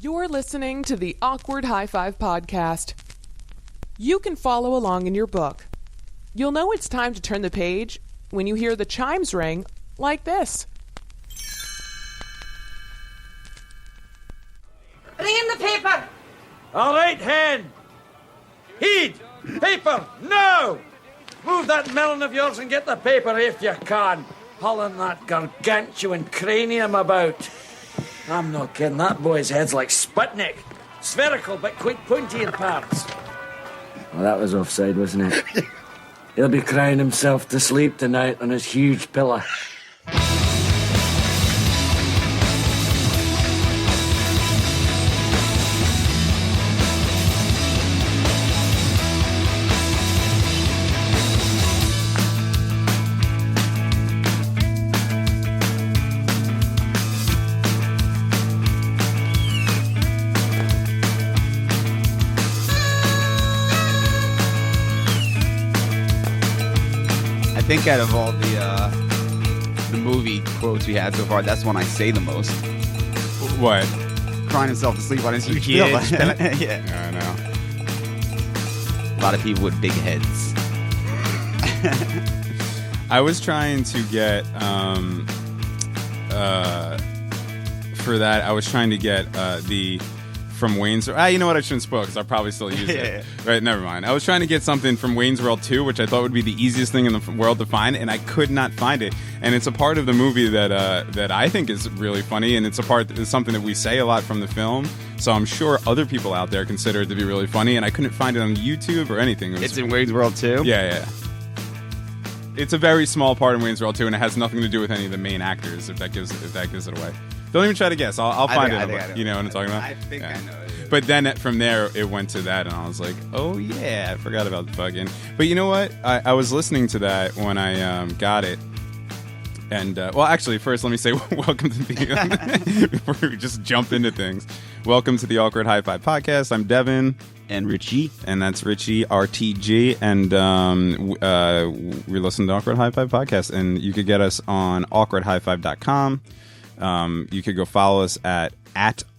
You're listening to the Awkward High-Five podcast. You can follow along in your book. You'll know it's time to turn the page when you hear the chimes ring like this. Bring in the paper. All right, hen. Heed. Paper, now. Move that melon of yours and get the paper if you can. Hauling that gargantuan cranium about. I'm not kidding, that boy's head's like Sputnik. Spherical, but quite pointy in parts. Well, that was offside, wasn't it? He'll be crying himself to sleep tonight on his huge pillow. I think out of all the movie quotes we had so far, that's one I say the most. What? Crying himself to sleep on his huge Yeah, pillow. Yeah. I know. A lot of people with big heads. I was trying to get for that. I was trying to get the from Wayne's. You know what? I shouldn't spoil because I'll probably still use it. Right? Never mind. I was trying to get something from Wayne's World 2, which I thought would be the easiest thing in the world to find, and I could not find it. And it's a part of the movie that I think is really funny, and it's something that we say a lot from the film. So I'm sure other people out there consider it to be really funny, and I couldn't find it on YouTube or anything. It's in Wayne's World 2? Yeah. It's a very small part in Wayne's World 2, and it has nothing to do with any of the main actors. If that gives it away, don't even try to guess. I'll find it. You know what I'm talking about? I think I know it. But then from there, it went to that, and I was like, oh, yeah, I forgot about the fucking... But you know what? I was listening to that when I got it. And, well, actually, first, let me say welcome to the... before we just jump into things. Welcome to the Awkward High-Five podcast. I'm Devin. And Ritchie. And that's Ritchie, RTG. And we listen to Awkward High-Five podcast. And you could get us on awkwardhighfive.com. You could go follow us at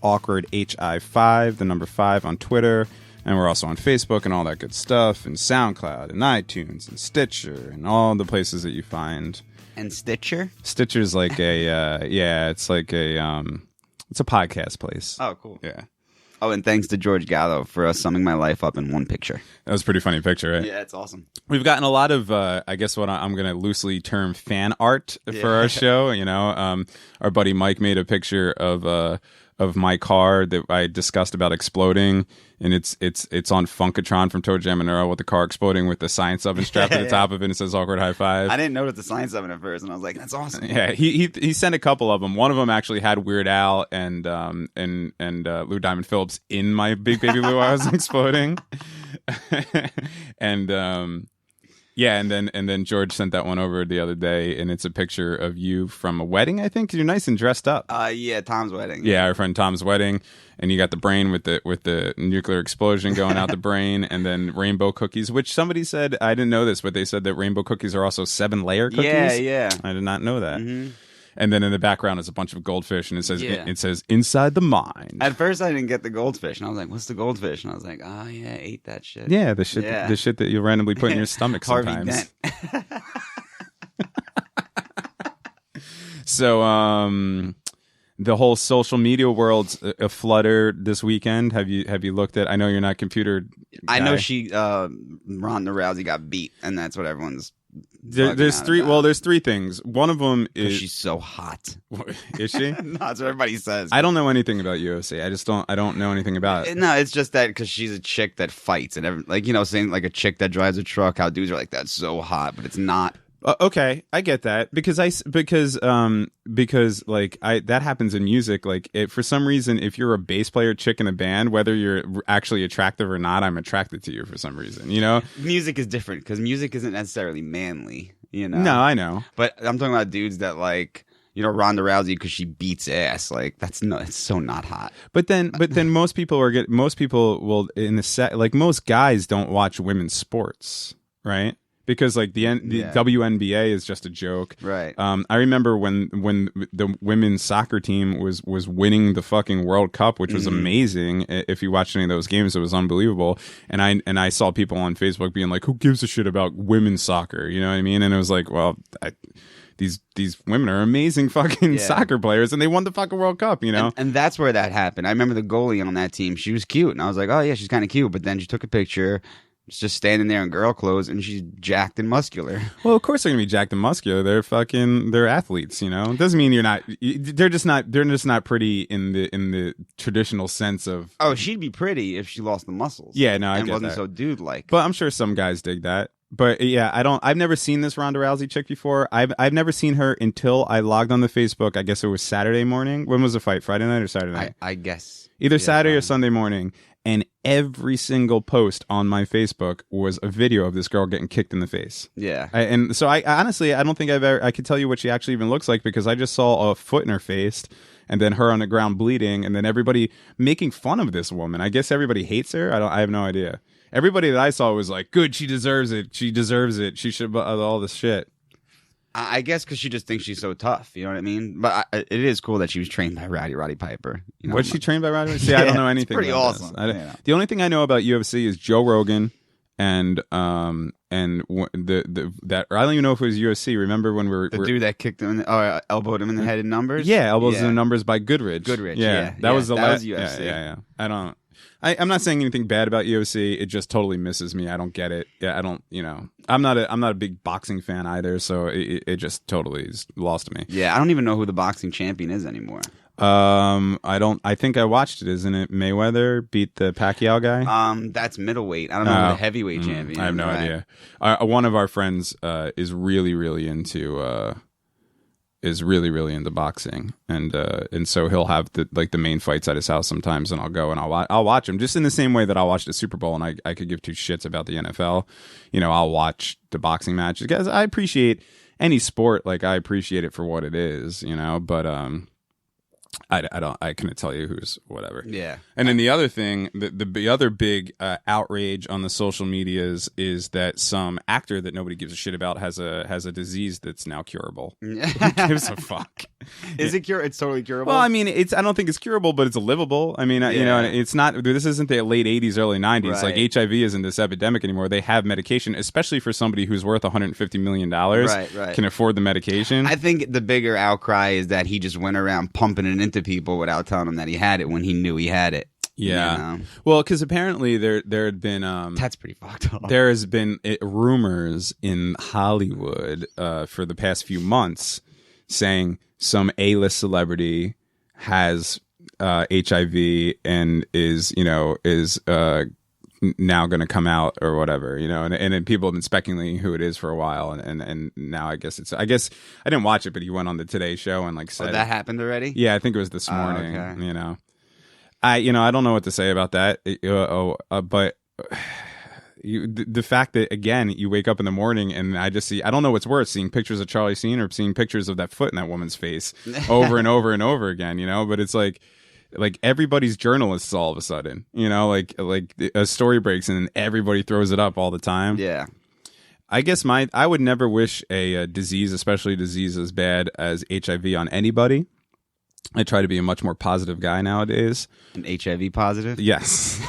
awkward HI5, the number 5 on Twitter, and we're also on Facebook and all that good stuff, and SoundCloud and iTunes and Stitcher and all the places that you find. And Stitcher? Stitcher's like it's like it's a podcast place. Oh, cool. Yeah. Oh, and thanks to George Gallo for summing my life up in one picture. That was a pretty funny picture, right? Yeah, it's awesome. We've gotten a lot of, I guess what I'm going to loosely term fan art for our show. You know, our buddy Mike made a picture of my car that I discussed about exploding, and it's on Funkatron from Toe Jam and Earl with the car exploding with the science oven strapped to the top of it, and it says Awkward High Five. I didn't notice the science oven at first, and I was like, that's awesome. Yeah, he sent a couple of them. One of them actually had Weird Al and Lou Diamond Phillips in my big baby Lou I was exploding. and yeah, and then George sent that one over the other day, and it's a picture of you from a wedding, I think. You're nice and dressed up. Yeah, Tom's wedding. Yeah, our friend Tom's wedding, and you got the brain with the nuclear explosion going out the brain, and then rainbow cookies, which somebody said, I didn't know this, but they said that rainbow cookies are also 7-layer cookies. Yeah. I did not know that. Mm-hmm. And then in the background is a bunch of goldfish, and it says inside the mind. At first, I didn't get the goldfish, and I was like, "What's the goldfish?" And I was like, "Oh yeah, I ate that shit." Yeah, the shit that you randomly put in your stomach sometimes. So, the whole social media world's a flutter this weekend. Have you looked at? I know you're not computer guy. I know Rhonda Rousey got beat, and that's what everyone's. There's three. Well, there's three things. One of them is she's so hot. Is she? No, that's what everybody says. I don't know anything about UFC. I don't know anything about it. No, it's just that because she's a chick that fights and saying like a chick that drives a truck. How dudes are like, that's so hot, but it's not. Okay, I get that because that happens in music. Like, for some reason, if you're a bass player chick in a band, whether you're actually attractive or not, I'm attracted to you for some reason. You know, music is different because music isn't necessarily manly. You know, no, I know, but I'm talking about dudes that like. Ronda Rousey because she beats ass. Like it's so not hot. But then most people will in the set. Like most guys don't watch women's sports, right? because like the WNBA is just a joke. Right. I remember when the women's soccer team was winning the fucking World Cup, which was amazing. If you watched any of those games, it was unbelievable. And I saw people on Facebook being like, "Who gives a shit about women's soccer?" You know what I mean? And it was like, well, these women are amazing fucking soccer players, and they won the fucking World Cup, you know? And that's where that happened. I remember the goalie on that team. She was cute, and I was like, oh, yeah, she's kind of cute. But then she took a picture. It's just standing there in girl clothes, and she's jacked and muscular. Well, of course they're gonna be jacked and muscular. They're athletes, you know. It doesn't mean you're not. They're just not pretty in the traditional sense of. Oh, she'd be pretty if she lost the muscles. Yeah, no, I and get wasn't that. so dude-like. But I'm sure some guys dig that. But yeah, I've never seen this Ronda Rousey chick before. I've never seen her until I logged on the Facebook. I guess it was Saturday morning. When was the fight? Friday night or Saturday night? I guess either Saturday or Sunday morning. And every single post on my Facebook was a video of this girl getting kicked in the face. Yeah. And so I honestly, I don't think I could tell you what she actually even looks like, because I just saw a foot in her face and then her on the ground bleeding, and then everybody making fun of this woman. I guess everybody hates her. I have no idea. Everybody that I saw was like, good, she deserves it. She deserves it. She should, all this shit. I guess because she just thinks she's so tough. You know what I mean? But it is cool that she was trained by Roddy Piper. You know, was she trained by Roddy? See, I don't know anything. It's pretty about awesome. This. The only thing I know about UFC is Joe Rogan and that I don't even know if it was UFC. Remember when we were the dude that kicked him, elbowed him in the head in numbers? Yeah, elbows in the numbers by Goodridge. Yeah. That was the last UFC. Yeah. I'm not saying anything bad about UFC. It just totally misses me. I don't get it. Yeah, I don't. You know, I'm not a big boxing fan either. So it just totally is lost me. Yeah, I don't even know who the boxing champion is anymore. I think I watched it. Isn't it Mayweather beat the Pacquiao guy? That's middleweight. I don't know who the heavyweight champion. I have no idea. One of our friends is really into boxing, and so he'll have the main fights at his house sometimes, and I'll go and I'll watch them, just in the same way that I'll watch the Super Bowl, and I could give two shits about the NFL. You know, I'll watch the boxing matches because I appreciate any sport. Like, I appreciate it for what it is, you know. But I couldn't tell you who's whatever. Yeah. And then the other thing, the other big outrage on the social medias is that some actor that nobody gives a shit about has a disease that's now curable. Who gives a fuck? Is it cure? It's totally curable. Well, I mean, I don't think it's curable, but it's livable. I mean, you know, it's not. This isn't the late '80s, early '90s. Right. Like, HIV isn't this epidemic anymore. They have medication, especially for somebody who's worth $150 million. Right. Can afford the medication. I think the bigger outcry is that he just went around pumping it into people without telling them that he had it when he knew he had it. Yeah. You know? Well, because apparently there had been that's pretty fucked up. There has been rumors in Hollywood for the past few months saying some A-list celebrity has HIV and is now going to come out or whatever, you know, and then people have been speculating who it is for a while, and now I guess I didn't watch it, but he went on the Today Show and said that happened already. Yeah, I think it was this morning. Okay. You know, I don't know what to say about that. But the fact that, again, you wake up in the morning and I don't know what's worse, seeing pictures of Charlie Sheen or seeing pictures of that foot in that woman's face over and over and over again, you know. But it's like everybody's journalists all of a sudden, you know, like a story breaks and everybody throws it up all the time. Yeah. I guess I would never wish a disease, especially a disease as bad as HIV, on anybody. I try to be a much more positive guy nowadays. An HIV positive? Yes.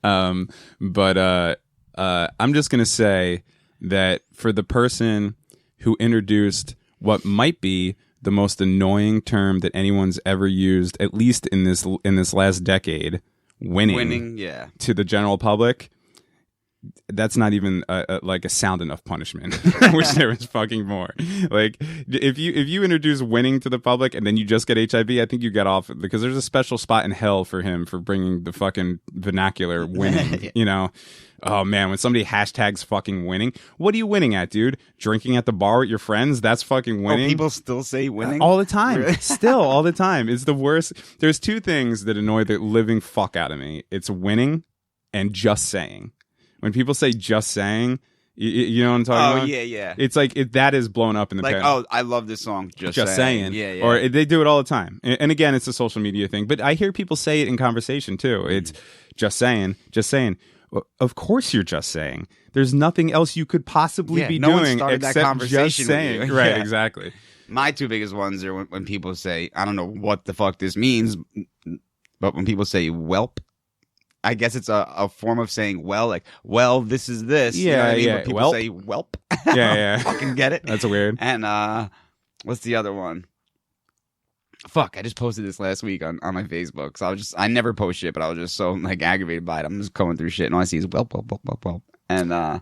But I'm just going to say that for the person who introduced what might be the most annoying term that anyone's ever used, at least in this last decade, winning yeah, to the general public, that's not even like a sound enough punishment. I wish there was fucking more. Like, if you introduce winning to the public and then you just get HIV, I think you get off, because there's a special spot in hell for him for bringing the fucking vernacular winning. You know, oh man, when somebody hashtags fucking winning, what are you winning at, dude? Drinking at the bar with your friends? That's fucking winning. Oh, people still say winning all the time. Really? Still all the time. It's the worst. There's two things that annoy the living fuck out of me. It's winning and just saying. When people say just saying, you know what I'm talking about? Oh, yeah. It's like that is blown up in the past. Oh, I love this song, just saying. Yeah. Or they do it all the time. And again, it's a social media thing. But I hear people say it in conversation, too. It's just saying. Well, of course you're just saying. There's nothing else you could possibly be no one doing started that except conversation just with saying. you. Right, Yeah. exactly. My two biggest ones are when people say, I don't know what the fuck this means, but when people say whelp, I guess it's a form of saying, well, this is this. Yeah, you know what I mean? yeah. But people Welp. say whelp. Yeah. Fucking get it. That's weird. And what's the other one? Fuck, I just posted this last week on my Facebook. So I never post shit, but I was just so like aggravated by it. I'm just going through shit and all I see is whelp. And I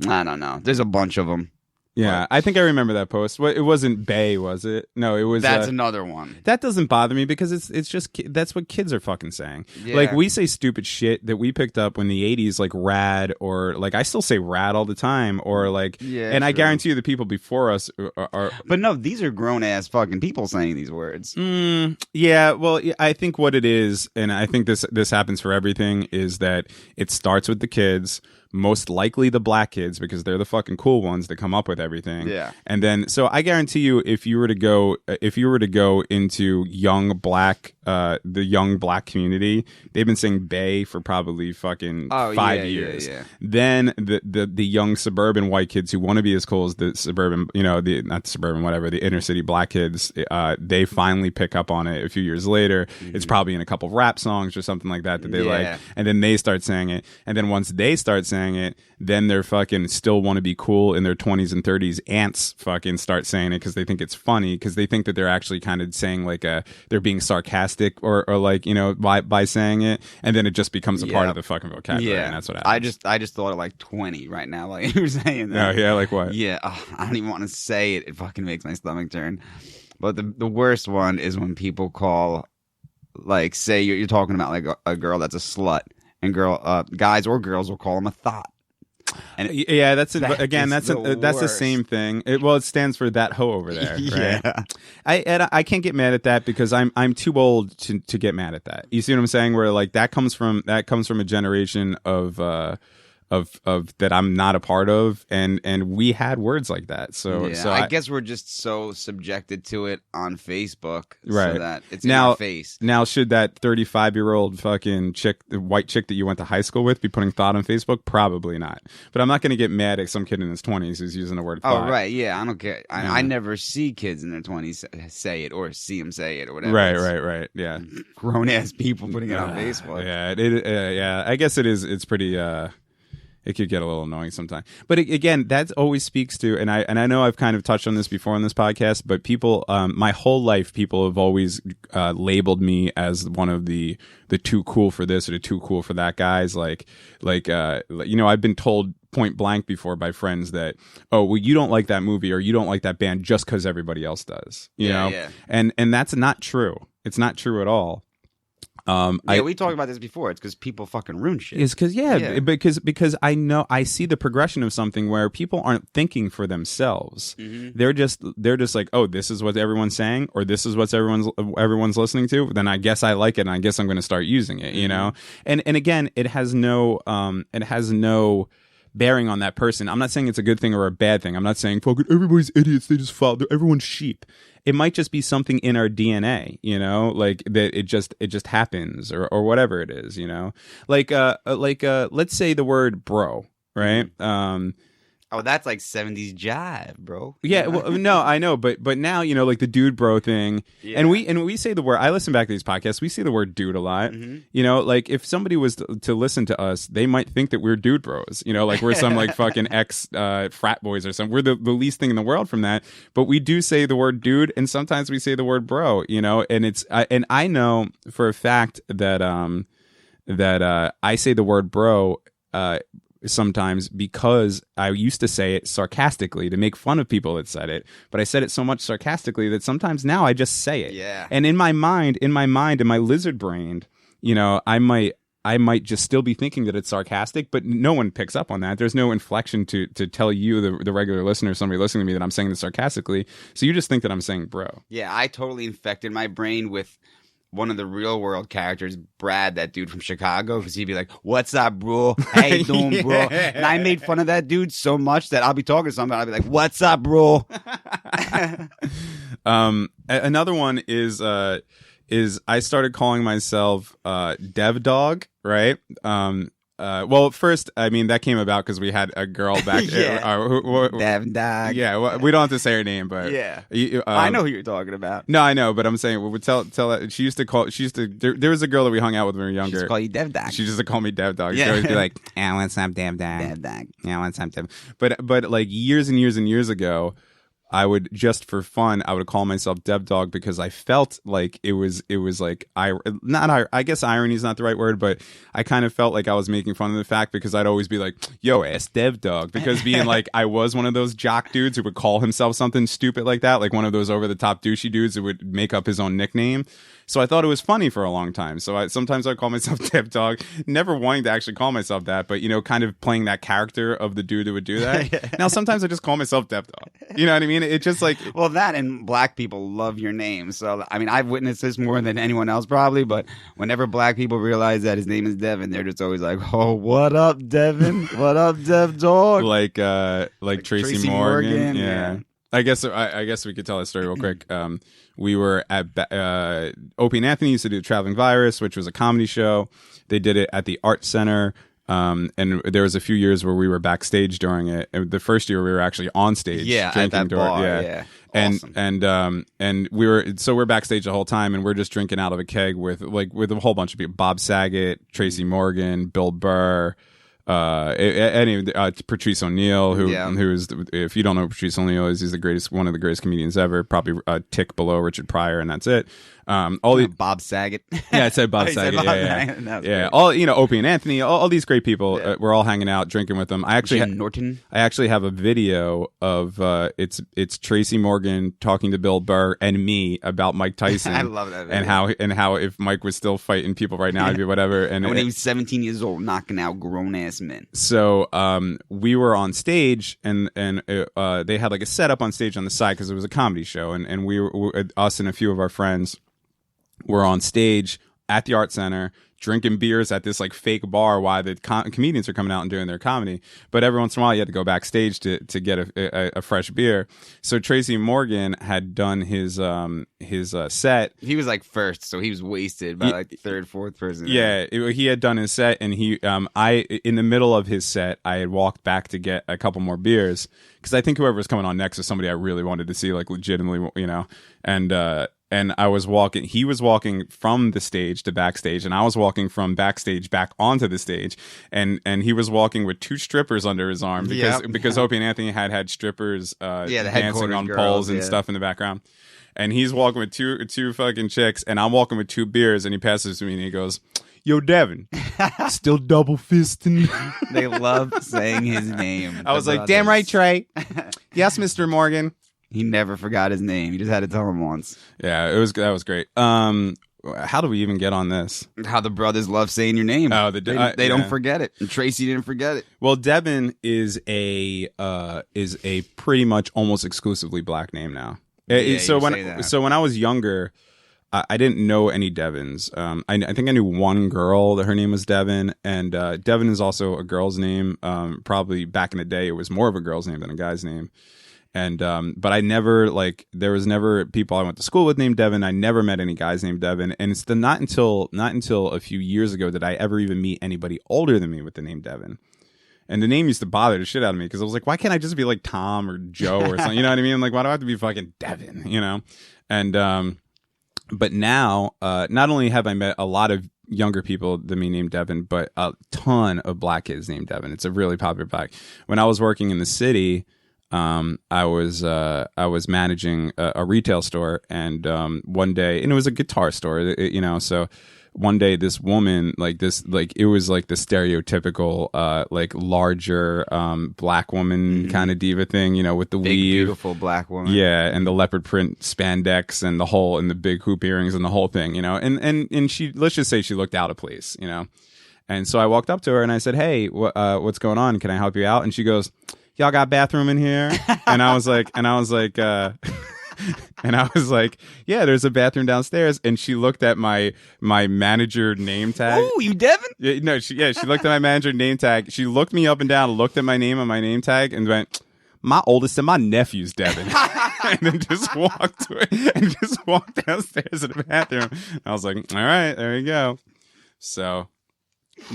don't know. There's a bunch of them. Yeah, I think I remember that post. It wasn't Bay, was it? No, it was. That's another one. That doesn't bother me because it's just that's what kids are fucking saying. Yeah. Like we say stupid shit that we picked up when the 80s, like rad, or like I still say rad all the time, or like. Yeah, and I true. guarantee you the people before us are. But no, these are grown ass fucking people saying these words. Yeah, well, I think what it is, and I think this happens for everything, is that it starts with the kids. Most likely the black kids, because they're the fucking cool ones that come up with everything. Yeah. And then, so I guarantee you, if you were to go into the young black community, they've been saying "bay" for probably fucking 5 years. Yeah. Then the young suburban white kids who want to be as cool as the suburban, not the suburban, whatever, the inner city black kids, they finally pick up on it a few years later. Mm-hmm. It's probably in a couple of rap songs or something like that they like, and then they start saying it, and then once they start saying it, then they're fucking still want to be cool in their 20s and 30s. Ants fucking start saying it because they think it's funny, because they think that they're actually kind of saying like they're being sarcastic or like, you know, by saying it, and then it just becomes a part of the fucking vocabulary. Yeah, and that's what happens. I just thought of like 20 right now, like you were saying No, that. yeah, like what? Yeah, I don't even want to say it. It fucking makes my stomach turn. But the worst one is when people call, like, say you're talking about like a girl that's a slut, and guys or girls will call them a thought. And Yeah, that's the worst. same thing. It stands for that hoe over there. Right? Yeah. I can't get mad at that because I'm too old to get mad at that. You see what I'm saying? Where like that comes from a generation of that I'm not a part of, and we had words like that. So I guess we're just so subjected to it on Facebook, right? So that it's in our face. Now, should that 35-year-old fucking chick, the white chick that you went to high school with, be putting thought on Facebook? Probably not. But I'm not going to get mad at some kid in his 20s who's using the word thought. Oh, right, yeah, I don't care. I never see kids in their 20s say it or see them say it or whatever. Right. Yeah, grown ass people putting it on Facebook. Yeah. I guess it is. It's pretty. It could get a little annoying sometimes. But again, that always speaks to, and I know I've kind of touched on this before on this podcast, but people, my whole life, people have always labeled me as one of the too cool for this or the too cool for that guys. Like you know, I've been told point blank before by friends that, oh, well, you don't like that movie or you don't like that band just because everybody else does. You know? Yeah. And that's not true. It's not true at all. We talked about this before. It's because people fucking ruin shit. It's because I know I see the progression of something where people aren't thinking for themselves. Mm-hmm. They're just like, oh, this is what everyone's saying, or this is what everyone's listening to. Then I guess I like it, and I guess I'm going to start using it. You know, and again, it has no bearing on that person. I'm not saying it's a good thing or a bad thing. I'm not saying fucking everybody's idiots. They just follow. Everyone's sheep. It might just be something in our DNA, you know, like that it just happens or whatever it is, you know, like let's say the word bro, right? Oh, that's like 70s jive, bro. Yeah, well, no, I know, but now, you know, like the dude bro thing, and we say the word. I listen back to these podcasts. We say the word dude a lot. Mm-hmm. You know, like if somebody was to listen to us, they might think that we're dude bros. You know, like we're some like fucking ex frat boys or something. We're the least thing in the world from that. But we do say the word dude, and sometimes we say the word bro. You know, and it's and I know for a fact that I say the word bro. Sometimes because I used to say it sarcastically to make fun of people that said it, but I said it so much sarcastically that sometimes now I just say it. Yeah. And in my mind, in my lizard brain, you know, I might just still be thinking that it's sarcastic, but no one picks up on that. There's no inflection to tell you, the regular listener, somebody listening to me, that I'm saying this sarcastically. So you just think that I'm saying bro. Yeah, I totally infected my brain with one of the real world characters, Brad, that dude from Chicago, because he'd be like, "What's up, bro? How you doing, bro?" And I made fun of that dude so much that I'll be talking to somebody, I'll be like, "What's up, bro?" Another one is I started calling myself Dev Dog, right? well, first, I mean, that came about because we had a girl back. Devin Dog. Yeah, well, we don't have to say her name, but Yeah. I know who you're talking about. No, I know, but I'm saying we would tell that she used to. There was a girl that we hung out with when we were younger. She used to call you Dev Dog. She used to call me Dev Dog. Yeah. She'd always be like, "I want some Dev Dog." Dev Dog. Yeah, I want some Dev. But like years and years and years ago, I would, just for fun, I would call myself Dev Dog because I felt like it was like I guess irony is not the right word, but I kind of felt like I was making fun of the fact because I'd always be like, "Yo, ass Dev Dog," because being like I was one of those jock dudes who would call himself something stupid like that, like one of those over the top douchey dudes who would make up his own nickname. So I thought it was funny for a long time. So sometimes I'd call myself Dev Dog, never wanting to actually call myself that, but kind of playing that character of the dude who would do that. Now sometimes I just call myself Dev Dog. You know what I mean? It just like, well, that and black people love your name. So I mean, I've witnessed this more than anyone else probably. But whenever black people realize that his name is Devin, they're just always like, "Oh, what up, Devin? What up, Dev Dog?" Like Tracy Morgan. Yeah. I guess we could tell that story real quick. We were at Opie and Anthony used to do Traveling Virus, which was a comedy show. They did it at the Art Center. And there was a few years where we were backstage during it. And the first year we were actually on stage, drinking at that bar. Yeah. Awesome. And we're backstage the whole time, and we're just drinking out of a keg with a whole bunch of people: Bob Saget, Tracy Morgan, Bill Burr. Patrice O'Neill, who is, if you don't know who Patrice O'Neill is, he's one of the greatest comedians ever, probably a tick below Richard Pryor, and that's it. Bob Saget. Yeah, I said Bob Saget. Yeah. All Opie and Anthony, all these great people. We're all hanging out, drinking with them. I actually have a video of it's Tracy Morgan talking to Bill Burr and me about Mike Tyson. I love that video. and how if Mike was still fighting people right now, I'd be whatever. And when he was 17 years old, knocking out grown ass men. So we were on stage, and they had like a setup on stage on the side because it was a comedy show, and us and a few of our friends were on stage at the Art Center drinking beers at this like fake bar while the comedians are coming out and doing their comedy. But every once in a while you had to go backstage to get a fresh beer. So Tracy Morgan had done his set. He was like first, so he was wasted by like the third, fourth person. Yeah, he had done his set, and in the middle of his set, I had walked back to get a couple more beers because I think whoever was coming on next was somebody I really wanted to see, like legitimately, and I was walking, he was walking from the stage to backstage, and I was walking from backstage back onto the stage, and he was walking with two strippers under his arm because Opie and Anthony had strippers dancing on poles and stuff in the background. And he's walking with two fucking chicks, and I'm walking with two beers, and he passes to me and he goes, "Yo, Devin, still double fisting." They love saying his name. I was like, "Damn right, Trey." Yes, Mr. Morgan. He never forgot his name. He just had to tell him once. Yeah, that was great. How do we even get on this? How the brothers love saying your name. Oh, they don't forget it. And Tracy didn't forget it. Well, Devin is a pretty much almost exclusively black name now. So when I was younger, I didn't know any Devins. I think I knew one girl that her name was Devin, and Devin is also a girl's name. Probably back in the day, it was more of a girl's name than a guy's name. And but I never there was never people I went to school with named Devin. I never met any guys named Devin, and it's not until a few years ago that I ever even meet anybody older than me with the name Devin. And the name used to bother the shit out of me because I was like, why can't I just be like Tom or Joe or something? You know what I mean? Like, why do I have to be fucking Devin? You know? And but now not only have I met a lot of younger people than me named Devin, but a ton of black kids named Devin. It's a really popular black. When I was working in the city, I was managing a retail store, and one day, and it was a guitar store, so one day this woman, it was like the stereotypical larger black woman kind of diva thing, with the big, weave, beautiful black woman, and the leopard print spandex and the big hoop earrings and the whole thing, and she, let's just say she looked out of place, and so I walked up to her and I said, "Hey, what's going on? Can I help you out?" And she goes, "Y'all got bathroom in here?" And I was like, "Yeah, there's a bathroom downstairs." And she looked at my manager name tag. Oh, you Devin? Yeah, no, she looked at my manager name tag. She looked me up and down, looked at my name on my name tag, and went, "My oldest and my nephew's Devin." And then just walked downstairs to the bathroom. I was like, "All right, there you go." So.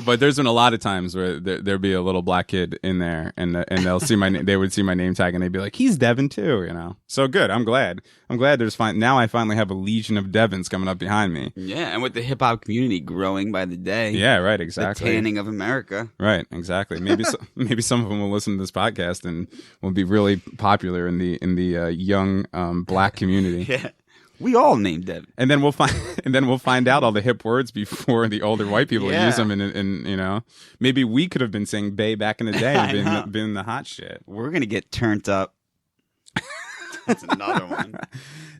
But there's been a lot of times where there'd be a little black kid in there, and they'll see they would see my name tag, and they'd be like, "He's Devin too," you know. So good. I'm glad. Now I finally have a legion of Devins coming up behind me. Yeah, and with the hip hop community growing by the day. Yeah, right. Exactly. The tanning of America. Right. Exactly. Maybe maybe some of them will listen to this podcast and will be really popular in the young black community. Yeah. We all named Devin, and then we'll find out all the hip words before the older white people use them, and you know, maybe we could have been saying "bae" back in the day and been the hot shit. We're gonna get turned up. That's another one.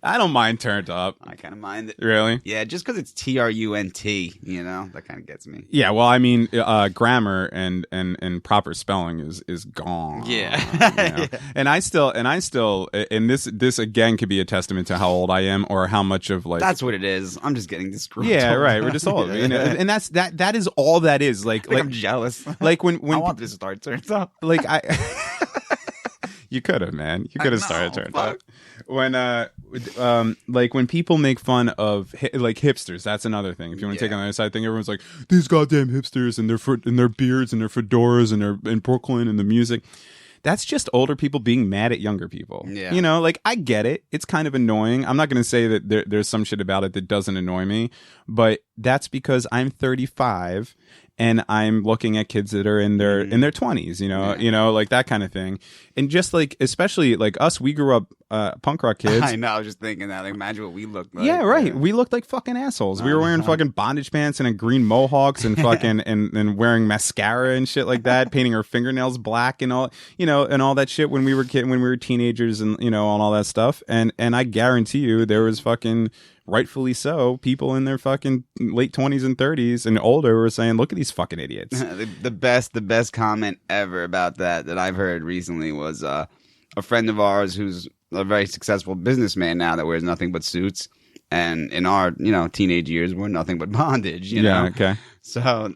I don't mind turned up. I kind of mind it. Really? Yeah, just because it's TRUNT, you know, that kind of gets me. Yeah, well, I mean, grammar and proper spelling is gone. Yeah. You know? And I still, and this again could be a testament to how old I am or how much of like. That's what it is. I'm just getting disgruntled. Yeah, right. We're just old, you know? And that is all that is. Like I'm jealous. Like when I want this to start turns up. Like you could have, man. You could have started turned up. When like when people make fun of like hipsters, that's another thing. If you want to take on the other side thing, everyone's like, these goddamn hipsters and their beards and their fedoras and their in Brooklyn and the music. That's just older people being mad at younger people. Yeah. You know, like I get it. It's kind of annoying. I'm not going to say that there's some shit about it that doesn't annoy me, but that's because I'm 35 and I'm looking at kids that are in their 20s, you know, like that kind of thing. And just like, especially like us, we grew up punk rock kids. I know. I was just thinking that. Like, imagine what we looked like. Yeah, right. We looked like fucking assholes. We were wearing fucking bondage pants and green mohawks and fucking and wearing mascara and shit like that, painting our fingernails black and all, you know, and all that shit when we were teenagers and you know, and all that stuff. And I guarantee you there was fucking, rightfully so, people in their fucking late 20s and 30s and older were saying, look at these fucking idiots. the best comment ever about that I've heard recently was a friend of ours who's a very successful businessman now that wears nothing but suits, and in our, you know, teenage years we're nothing but bondage, you know. Okay. So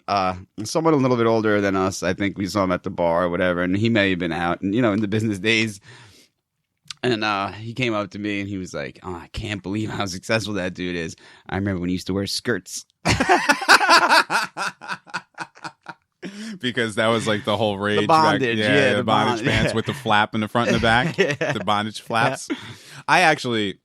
someone a little bit older than us, I think we saw him at the bar or whatever, and he may have been out, and you know, in the business days. And he came up to me and he was like, "Oh, I can't believe how successful that dude is. I remember when he used to wear skirts." Because that was like the whole rage. The bondage, the bondage pants with the flap in the front and the back. The bondage flaps. I actually,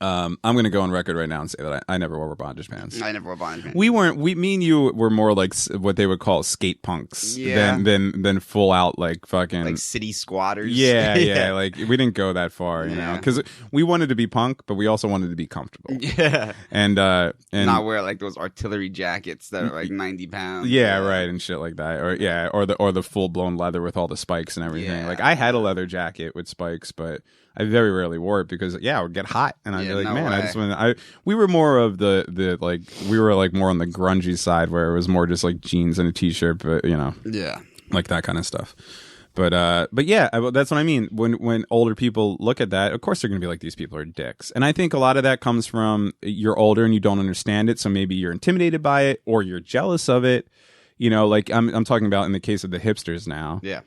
I'm going to go on record right now and say that I never wore bondage pants. I never wore bondage pants. Me and you were more like what they would call skate punks than full out like fucking like city squatters. Yeah. Like we didn't go that far, you know, because we wanted to be punk, but we also wanted to be comfortable. Yeah, and not wear like those artillery jackets that are like 90 pounds. Yeah, right, and shit like that, or the full blown leather with all the spikes and everything. Yeah. Like I had a leather jacket with spikes, but I very rarely wore it because it would get hot, and I'd be like, man, I just want. We were more of the like we were like more on the grungy side where it was more just like jeans and a t-shirt, but you know, like that kind of stuff. But yeah, that's what I mean. When older people look at that, of course they're gonna be like, these people are dicks, and I think a lot of that comes from you're older and you don't understand it, so maybe you're intimidated by it or you're jealous of it. You know, like I'm talking about in the case of the hipsters now. Yeah.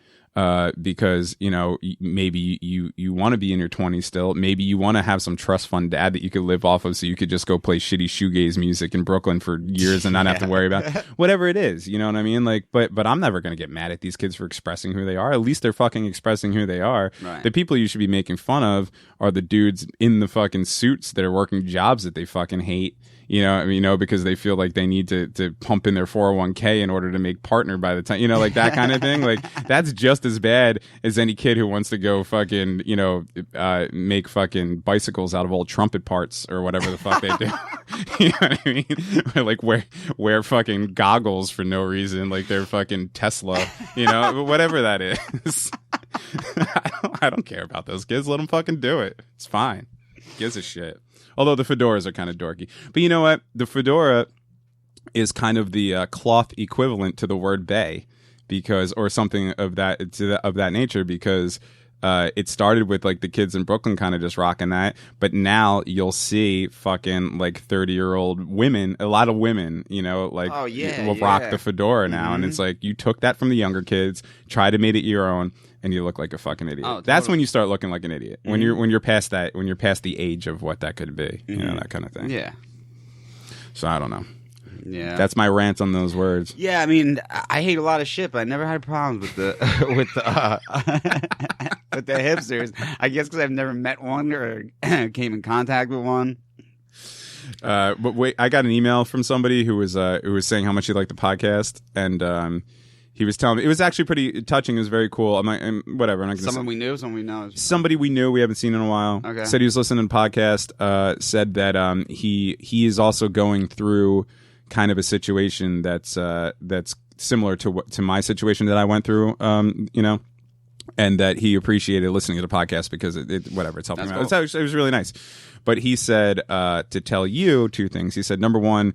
Because you know, maybe you want to be in your 20s still. Maybe you want to have some trust fund dad that you could live off of, so you could just go play shitty shoegaze music in Brooklyn for years and not have to worry about whatever it is. You know what I mean? Like, but I'm never gonna get mad at these kids for expressing who they are. At least they're fucking expressing who they are. Right. The people you should be making fun of are the dudes in the fucking suits that are working jobs that they fucking hate. You know, because they feel like they need to pump in their 401k in order to make partner by the time, you know, like that kind of thing. Like that's just as bad as any kid who wants to go fucking, you know, make fucking bicycles out of old trumpet parts or whatever the fuck they do. You know what I mean? Or like wear fucking goggles for no reason, like they're fucking Tesla, you know, whatever that is. I don't care about those kids. Let them fucking do it. It's fine. Gives a shit. Although the fedoras are kind of dorky. But you know what? The fedora is kind of the cloth equivalent to the word bae, because, or something of that nature, because it started with like the kids in Brooklyn kind of just rocking that. But now you'll see fucking like 30-year-old women, a lot of women, you know, like will rock the fedora now. And it's like, you took that from the younger kids, tried to make it your own, and you look like a fucking idiot. Oh, totally. That's when you start looking like an idiot. When you're past that, when you're past the age of what that could be, you know, that kind of thing. Yeah. So I don't know. Yeah. That's my rant on those words. Yeah, I mean, I hate a lot of shit, but I never had problems with the with the with the hipsters. I guess because I've never met one or came in contact with one. But wait, I got an email from somebody who was saying how much he liked the podcast, and he was telling me it was actually pretty touching. It was very cool. I'm like, whatever. I'm not gonna Someone we knew, someone we know. Somebody we knew we haven't seen in a while. Okay. Said he was listening to the podcast. Said that he is also going through kind of a situation that's similar to my situation that I went through. And that he appreciated listening to the podcast because it's helping him out. Cool. It was really nice. But he said to tell you two things. He said, number one,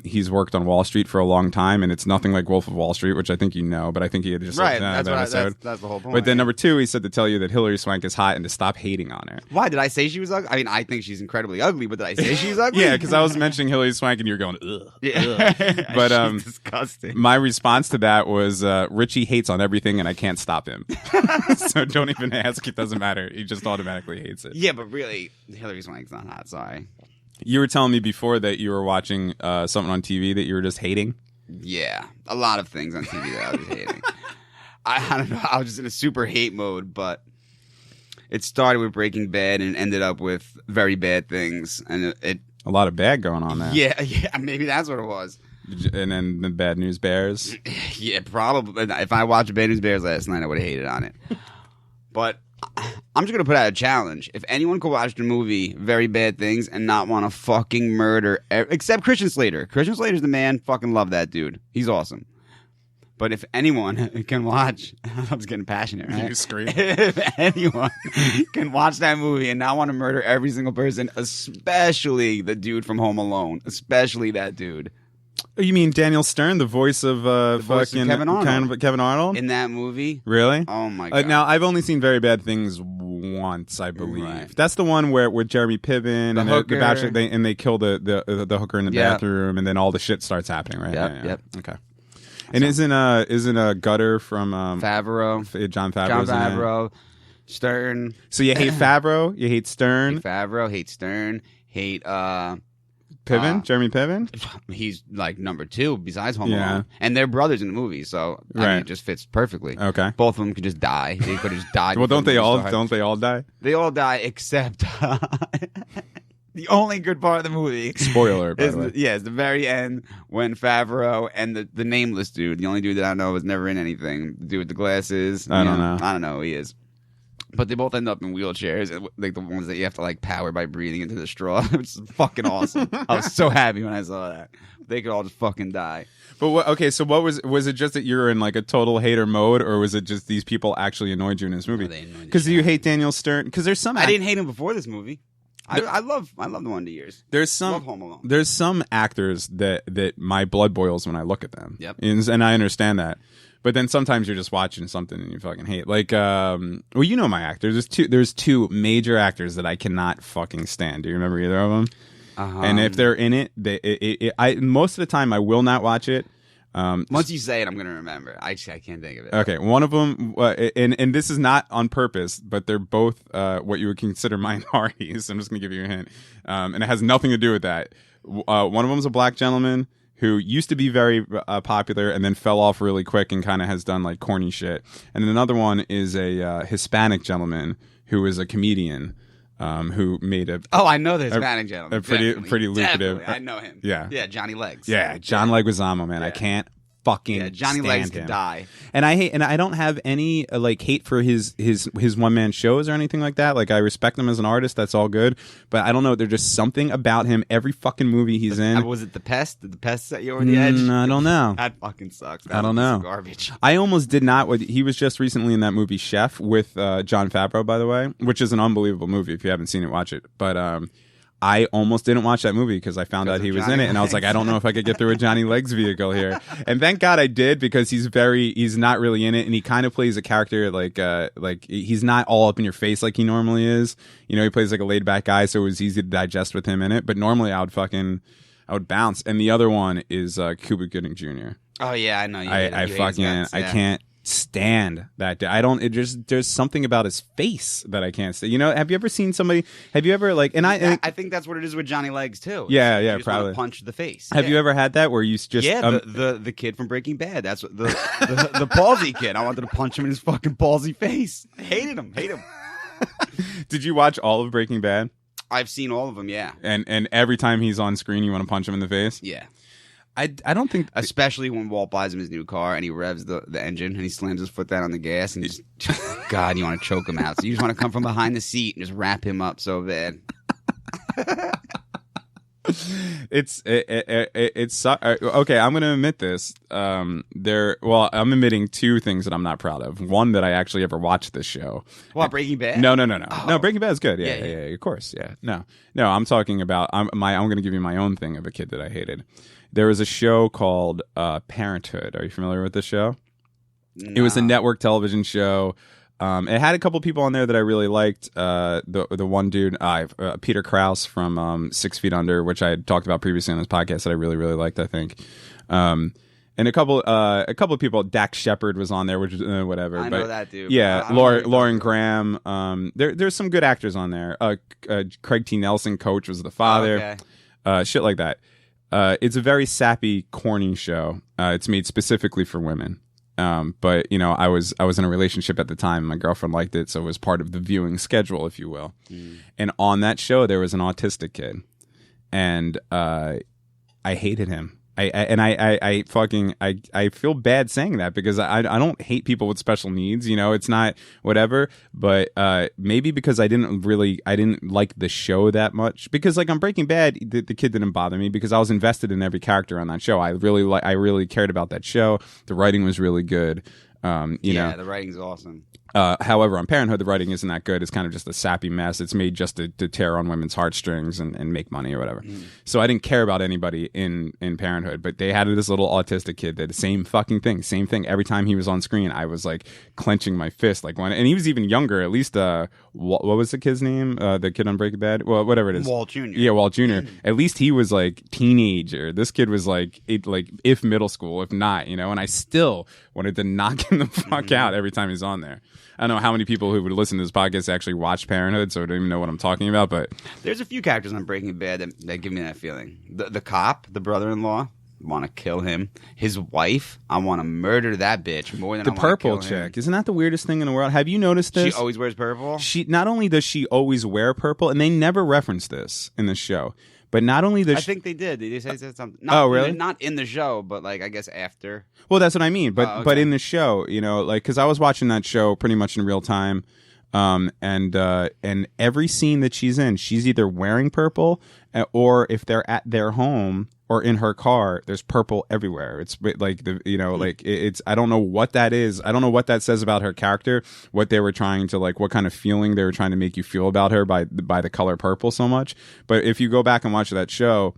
he's worked on Wall Street for a long time, and it's nothing like Wolf of Wall Street, which I think you know, but I think he had just Right, that episode. that's the whole point. But then number two, he said to tell you that Hillary Swank is hot and to stop hating on her. Why did I say she was ugly? I mean, I think she's incredibly ugly, but did I say she's ugly? Yeah, because I was mentioning Hillary Swank and you're going, ugh. Yeah. But she's disgusting. my response to that was Richie hates on everything and I can't stop him. So don't even ask. It doesn't matter. He just automatically hates it. Yeah, but really, Hillary Swank's not hot. Sorry. You were telling me before that you were watching something on TV that you were just hating. Yeah, a lot of things on TV that I was hating. I don't know. I was just in a super hate mode, but it started with Breaking Bad and ended up with Very Bad Things, and it A lot of bad going on there. yeah, maybe that's what it was. And then the Bad News Bears. Yeah, probably. If I watched Bad News Bears last night, I would have hated on it. But I'm just going to put out a challenge. If anyone could watch the movie Very Bad Things and not want to fucking murder, except Christian Slater. Christian Slater's the man. Fucking love that dude. He's awesome. But if anyone can watch, I'm just getting passionate, right? You scream. If anyone can watch that movie and not want to murder every single person, especially the dude from Home Alone, especially that dude. Oh, you mean Daniel Stern, the voice of voice of Kevin Arnold. Kevin Arnold? In that movie? Really? Oh my God. Now, I've only seen Very Bad Things once, I believe. Right. That's the one where with Jeremy Piven and hooker. the bachelor, they kill the hooker in the Yep. bathroom, and then all the shit starts happening, right? Yep, Yeah. yep. Okay. And isn't a Gutter from Favreau. John John Favreau's in it? Favreau. Stern. So you hate Favreau, you hate Stern, Hate Favreau. Hate Stern. Hate Piven, Jeremy Piven. he's like number 2 besides Home Yeah. Alone. And they're brothers in the movie, so I mean, Right. it just fits perfectly. Okay. Both of them could just die. They could have just died. Well, before don't they the movie all? started. Don't they all die? They all die except the only good part of the movie. Spoiler, by Is the way. it's the very end when Favreau and the nameless dude, the only dude that I know was never in anything, the dude with the glasses. I don't know. I don't know who he is. But they both end up in wheelchairs, like the ones that you have to like power by breathing into the straw, which is fucking awesome. I was so happy when I saw that. They could all just fucking die. But okay, so what was it just that you were in like a total hater mode, or was it just these people actually annoyed you in this movie? No, they annoyed the Because shit you out of hate Daniel Stern? Because there's some I didn't hate him before this movie. I love the Wonder Years. There's Love some Home Alone. there's some actors that my blood boils when I look at them. Yep. And I understand that. But then sometimes you're just watching something and you fucking hate. Like, well, you know my actors. There's two major actors that I cannot fucking stand. Do you remember either of them? And if they're in it, I most of the time I will not watch it. Once you say it, I'm going to remember. I can't think of it. Okay, one of them, and this is not on purpose, but they're both what you would consider minorities. I'm just going to give you a hint, and it has nothing to do with that. One of them is a black gentleman who used to be very popular and then fell off really quick and kind of has done like corny shit. And then another one is a Hispanic gentleman who is a comedian who made a Oh, I know the Hispanic gentleman. a pretty Definitely. lucrative. Definitely. I know him. Yeah. Yeah, Johnny Legs. Yeah, John Leguizamo, man. I can't fucking Yeah, Johnny stand Legs him. could die. And I don't have any like hate for his one man shows or anything like that. Like I respect him as an artist, that's all good. But I don't know, there's just something about him. Every fucking movie he's in. Was it The Pest? Did The Pest set you over the edge? I don't know. That fucking sucks. That I don't was know. Garbage. I almost did not. He was just recently in that movie Chef with John Favreau, by the way, which is an unbelievable movie. If you haven't seen it, watch it. But I almost didn't watch that movie because I found out he was in it, and I was like, I don't know if I could get through a Johnny Legs vehicle here. And thank God I did, because he's not really in it, and he kind of plays a character like he's not all up in your face like he normally is. You know, he plays like a laid back guy, so it was easy to digest with him in it. But normally I would bounce. And the other one is Cuba Gooding Jr. Oh yeah, I know. I can't stand that dude. I don't. It just there's something about his face that I can't stand. You know, have you ever seen somebody? Have you ever like? And I think that's what it is with Johnny Legs too. Yeah, you just probably wanna punch the face. Have you ever had that where you just the kid from Breaking Bad? That's what the palsy kid. I wanted to punch him in his fucking palsy face. Hate him. Did you watch all of Breaking Bad? I've seen all of them. Yeah. And every time he's on screen, you want to punch him in the face. Yeah. I don't think, especially when Walt buys him his new car and he revs the engine and he slams his foot down on the gas and just, God, you want to choke him out. So you just want to come from behind the seat and just wrap him up so bad. It's okay. I'm going to admit this. I'm admitting two things that I'm not proud of. One, that I actually ever watched this show. What, Breaking Bad? No. Oh. No, Breaking Bad is good. Yeah, of course. Yeah. No. I'm talking about. I'm going to give you my own thing of a kid that I hated. There was a show called Parenthood. Are you familiar with this show? No. It was a network television show. It had a couple people on there that I really liked. The one dude, Peter Krause from 6 Feet Under, which I had talked about previously on this podcast, that I really, really liked, I think. And a couple of people, Dax Shepard was on there, which is whatever. I know that dude. Yeah, Lauren Graham. There's some good actors on there. Craig T. Nelson, Coach, was the father. Okay. Shit like that. It's a very sappy, corny show. It's made specifically for women. But you know, I was in a relationship at the time. My girlfriend liked it, so it was part of the viewing schedule, if you will. And on that show, there was an autistic kid, and I hated him. I feel bad saying that because I don't hate people with special needs. You know, it's not whatever. But maybe because I didn't like the show that much. Because like on Breaking Bad, the kid didn't bother me because I was invested in every character on that show. I really cared about that show. The writing was really good. You know, the writing's awesome. However, on Parenthood, the writing isn't that good. It's kind of just a sappy mess. It's made just to tear on women's heartstrings and make money or whatever. So I didn't care about anybody in Parenthood, but they had this little autistic kid that the same thing. Every time he was on screen, I was like clenching my fist, and he was even younger. At least, what was the kid's name? The kid on Breaking Bad? Well, whatever it is. Walt Jr. Yeah, Walt Jr. At least he was like teenager. This kid was like if middle school, if not, you know, and I still wanted to knock him the fuck out every time he's on there. I don't know how many people who would listen to this podcast actually watch Parenthood, so I don't even know what I'm talking about. But there's a few characters on Breaking Bad that give me that feeling. The cop, the brother-in-law, want to kill him. His wife, I want to murder that bitch more than the I want purple to kill him. chick. Isn't that the weirdest thing in the world? Have you noticed this? She always wears purple. She not only does she always wear purple, and they never reference this in the show. But not only does I think they did. They said something. Oh, really? Not in the show, but like I guess after. Well, that's what I mean. But okay. But in the show, you know, like because I was watching that show pretty much in real time, and every scene that she's in, she's either wearing purple, or if they're at their home or in her car, there's purple everywhere. It's like it's I don't know what that is. I don't know what that says about her character. What they were trying to what kind of feeling they were trying to make you feel about her by the color purple so much. But if you go back and watch that show,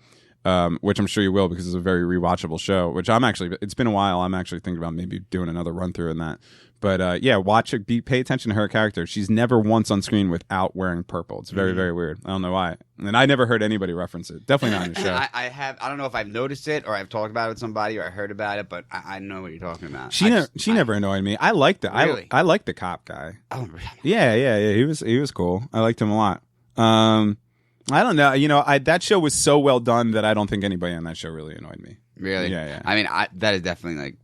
which I'm sure you will because it's a very rewatchable show. Which it's been a while. I'm actually thinking about maybe doing another run through in that. But watch it. Pay attention to her character. She's never once on screen without wearing purple. It's very, very weird. I don't know why. And I never heard anybody reference it. Definitely not in the show. I don't know if I've noticed it or I've talked about it with somebody or I heard about it, but I know what you're talking about. She never annoyed me. I liked it. Really? I liked the cop guy. Oh, really? Yeah. He was cool. I liked him a lot. I don't know. You know, that show was so well done that I don't think anybody on that show really annoyed me. Really? Yeah. I mean, that is definitely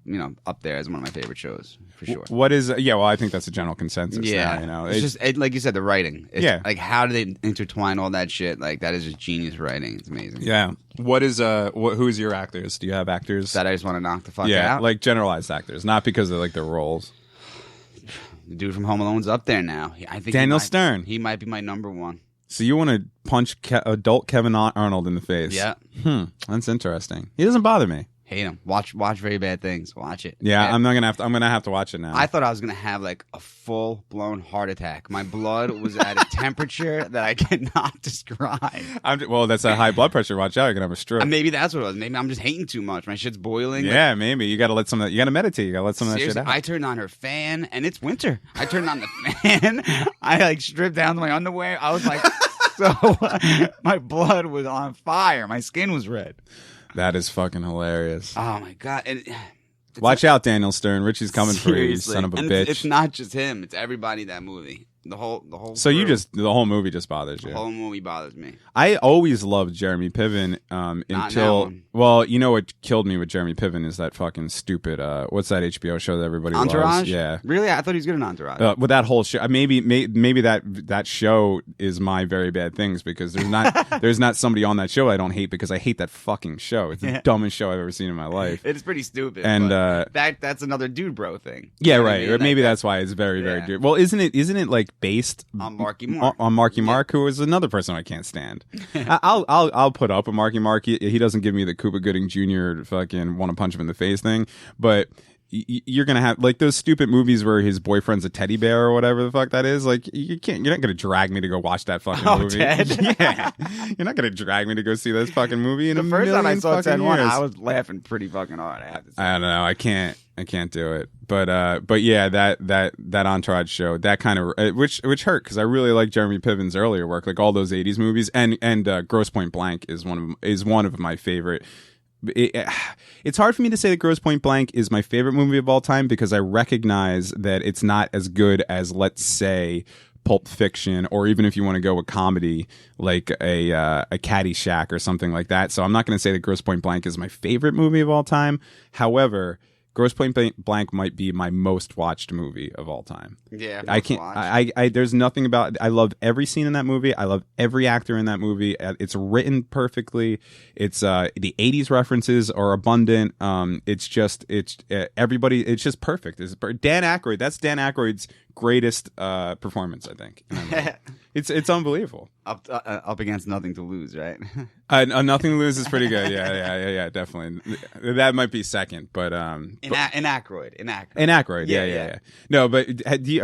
up there as one of my favorite shows for sure. What is? Well, I think that's a general consensus. Yeah, now, you know, it's just like you said, the writing. Yeah, like how do they intertwine all that shit? Like that is just genius writing. It's amazing. Yeah. What is who's your actors? Do you have actors that I just want to knock the fuck out? Yeah, like generalized actors, not because of their roles. The dude from Home Alone's up there now. I think Daniel Stern. He might be my number one. So you want to punch adult Kevin Arnold in the face? Yeah. That's interesting. He doesn't bother me. Hate him. Watch Very Bad Things. Watch it. Yeah, I'm gonna have to watch it now. I thought I was gonna have like a full blown heart attack. My blood was at a temperature that I cannot describe. Well, that's a high blood pressure. Watch out, you're gonna have a stroke. Maybe that's what it was. Maybe I'm just hating too much. My shit's boiling. Yeah, maybe you gotta let some. You gotta meditate. You gotta let some of that shit out. I turned on her fan, and it's winter. I turned on the fan. I stripped down to my underwear. I was like, my blood was on fire. My skin was red. That is fucking hilarious. Oh my god! And Watch out, Daniel Stern. Richie's coming for you, you son of a and bitch. It's not just him. It's everybody in that movie. The whole. So crew. the whole movie just bothers you. The whole movie bothers me. I always loved Jeremy Piven until, well, you know what killed me with Jeremy Piven is that fucking stupid, what's that HBO show that everybody Entourage? loves? Yeah. Really? I thought he was good in Entourage. With that whole show, maybe that show is my very bad things because there's not somebody on that show I don't hate because I hate that fucking show. It's the dumbest show I've ever seen in my life. It's pretty stupid. And that's another dude bro thing. Yeah, You know right. what I mean? Or maybe that's why it's very, very dude. Well, isn't it like based on Marky Mark? On Marky Mark, who is another person I can't stand. I'll put up with Marky Mark. He doesn't give me the Cuba Gooding Jr. fucking want to punch him in the face thing, but you're gonna have like those stupid movies where his boyfriend's a teddy bear or whatever the fuck that is. Like you're not gonna drag me to go watch that fucking movie. Ted? Yeah, you're not gonna drag me to go see this fucking movie. In The first time I saw Ted 1, years. I was laughing pretty fucking hard. I have to say. I don't know. I can't do it. But yeah, that Entourage show, that kind of which hurt because I really like Jeremy Piven's earlier work, like all those '80s movies, and Grosse Point Blank is one of my favorite. It's hard for me to say that Grosse Point Blank is my favorite movie of all time because I recognize that it's not as good as, let's say, Pulp Fiction, or even if you want to go with comedy like a Caddyshack or something like that. So I'm not going to say that Grosse Point Blank is my favorite movie of all time. However, Grosse Point Blank might be my most watched movie of all time. Yeah, I can't. I there's nothing about. I love every scene in that movie. I love every actor in that movie. It's written perfectly. It's the '80s references are abundant. It's everybody. It's just perfect. Dan Aykroyd. That's Dan Aykroyd's greatest performance, I think. It's unbelievable. Up against Nothing to Lose, right? Nothing to Lose is pretty good. Yeah, definitely. That might be second, but in Aykroyd. Yeah. No, but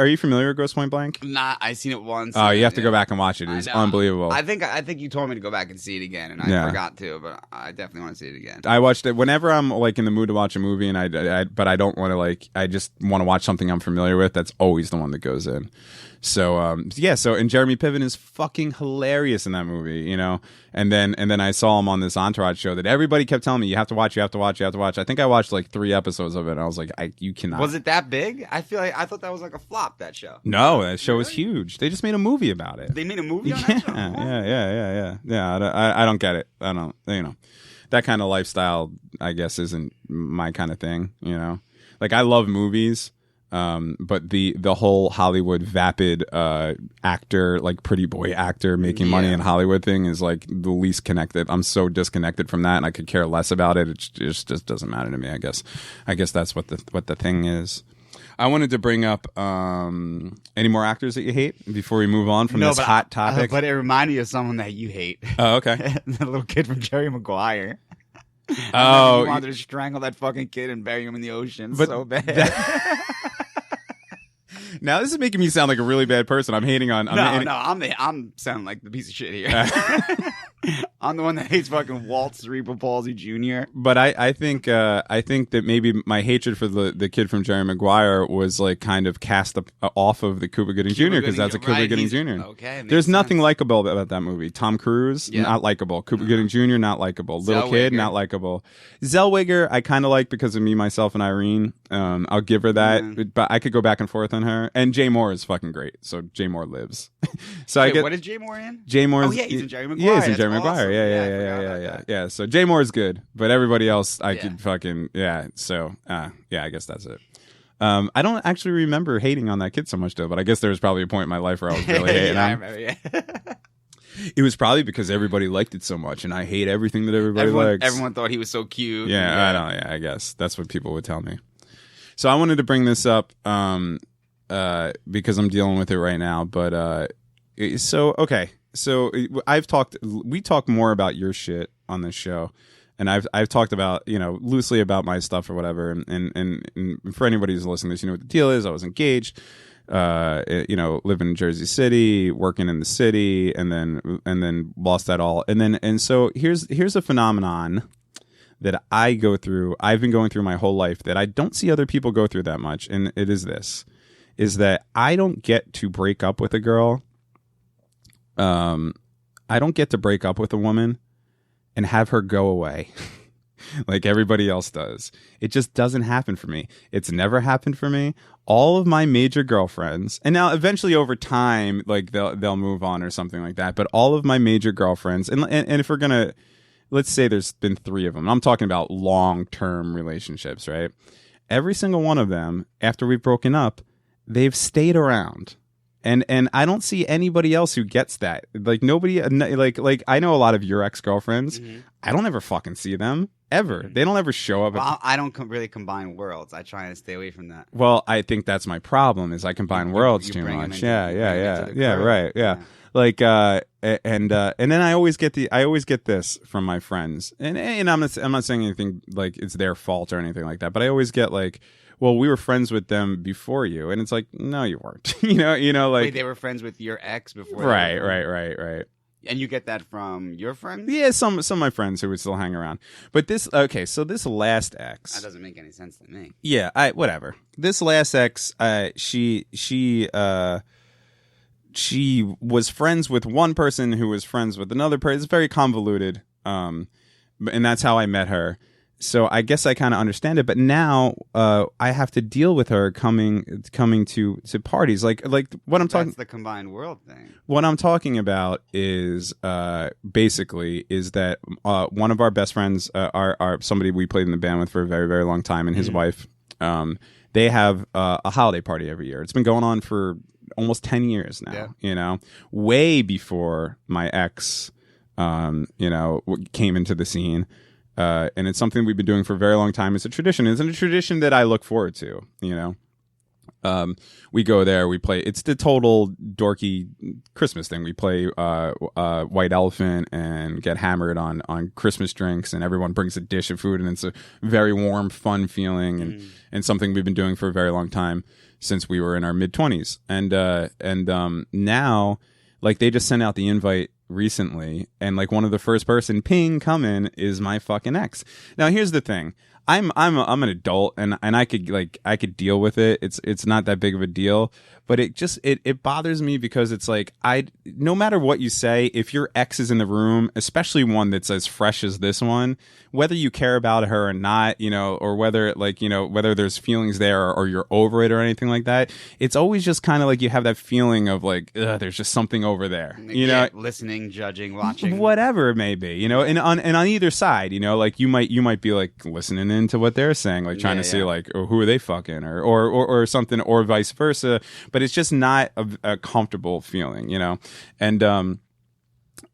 are you familiar with Grosse Point Blank? Nah, I seen it once. Oh, you have to go back and watch it. It's unbelievable. I think you told me to go back and see it again, and I forgot to, but I definitely want to see it again. I watched it whenever I'm like in the mood to watch a movie, and but I don't want to I just want to watch something I'm familiar with. That's always the one that goes in. So and Jeremy Piven is fucking hilarious in that movie, you know. And then I saw him on this Entourage show that everybody kept telling me you have to watch. I think I watched like 3 episodes of it, and I was like, you cannot. Was it that big? I thought that was like a flop. That show. No, that show was huge. They just made a movie about it. They made a movie on that show. Yeah. I don't get it. I don't. You know, that kind of lifestyle, I guess, isn't my kind of thing. You know, like I love movies. But the whole Hollywood vapid actor, like pretty boy actor making money in Hollywood thing is like the least connected. I'm so disconnected from that, and I could care less about it. It just doesn't matter to me. I guess that's what the thing is. I wanted to bring up any more actors that you hate before we move on from this hot topic. But it reminded you of someone that you hate. Oh, okay. The little kid from Jerry Maguire. Oh, you wanted to strangle that fucking kid and bury him in the ocean so bad. Now this is making me sound like a really bad person. I'm hating on. I'm sounding like the piece of shit here. I'm the one that hates fucking Walt Cerebral Palsy Jr. But I think that maybe my hatred for the kid from Jerry Maguire was like kind of cast off of the Cuba Gooding Jr. because that's a Cuba Gooding Jr. Okay, there's nothing likable about that movie. Tom Cruise, not likable. Cuba Gooding Jr. not likable. Little kid, not likable. Zellweger, I kind of like because of Me, Myself, and Irene. I'll give her that, but I could go back and forth on her. And Jay Moore is fucking great. So Jay Moore lives. So Wait, what is Jay Moore in? Jay Moore. Oh yeah, he's in Jerry Maguire. Yeah, he's in Jerry Maguire. Awesome. Yeah. So Jay Moore is good, but everybody else I could fucking So I guess that's it. I don't actually remember hating on that kid so much though, but I guess there was probably a point in my life where I was really hating I him. remember, It was probably because everybody liked it so much, and I hate everything that everybody likes. Everyone thought he was so cute. Yeah, I don't. Yeah, I guess that's what people would tell me. So I wanted to bring this up because I'm dealing with it right now. But okay. So we talk more about your shit on this show, and I've talked about loosely about my stuff or whatever. And for anybody who's listening to this, you know what the deal is. I was engaged. Living in Jersey City, working in the city, and then lost that all. And so here's a phenomenon that I go through. I've been going through my whole life that I don't see other people go through that much. And it is that I don't get to break up with a girl. I don't get to break up with a woman and have her go away. like everybody else does. It just doesn't happen for me. It's never happened for me. All of my major girlfriends, and now eventually over time, like they'll move on or something like that. But all of my major girlfriends, and if we're gonna, let's say there's been 3 of them. I'm talking about long-term relationships, right? Every single one of them, after we've broken up, they've stayed around. And I don't see anybody else who gets that. Like nobody, like I know a lot of your ex-girlfriends. Mm-hmm. I don't ever fucking see them ever. They don't ever show up. Well, I don't really combine worlds. I try and stay away from that. Well, I think that's my problem. Is I combine worlds too much. Right. Yeah. Like and then I always get this from my friends. And I'm not saying anything like it's their fault or anything like that. But I always get like, well, we were friends with them before you, and it's like, no, you weren't. you know, like wait, they were friends with your ex before. Right. And you get that from your friends? Yeah, some of my friends who would still hang around. But this last ex, that doesn't make any sense to me. Yeah, whatever. This last ex, she was friends with one person who was friends with another person. It's very convoluted, and that's how I met her. So I guess I kind of understand it, but now I have to deal with her coming to parties. Like what I'm talking. That's the combined world thing. What I'm talking about is basically is that one of our best friends, are somebody we played in the band with for a very, very long time, and his wife. They have a holiday party every year. It's been going on for almost 10 years now. Yeah. You know, way before my ex, came into the scene. And it's something we've been doing for a very long time. It's a tradition. It's a tradition that I look forward to, we go there, we play. It's the total dorky Christmas thing. We play White Elephant and get hammered on Christmas drinks, and everyone brings a dish of food, and it's a very warm, fun feeling, and something we've been doing for a very long time since we were in our mid-20s. And now, like, they just sent out the invite recently, and like one of the first person ping coming is my fucking ex. Now here's the thing. I'm an adult, and I could deal with it. It's not that big of a deal, but it bothers me because it's like, no matter what you say, if your ex is in the room, especially one that's as fresh as this one, whether you care about her or not, or whether whether there's feelings there or you're over it or anything like that, it's always just kind of like you have that feeling of like, there's just something over there, listening, judging, watching, whatever it may be, and on either side, like you might be like listening into what they're saying, like trying to see like, oh, who are they fucking, or something, or vice versa. But it's just not a comfortable feeling, and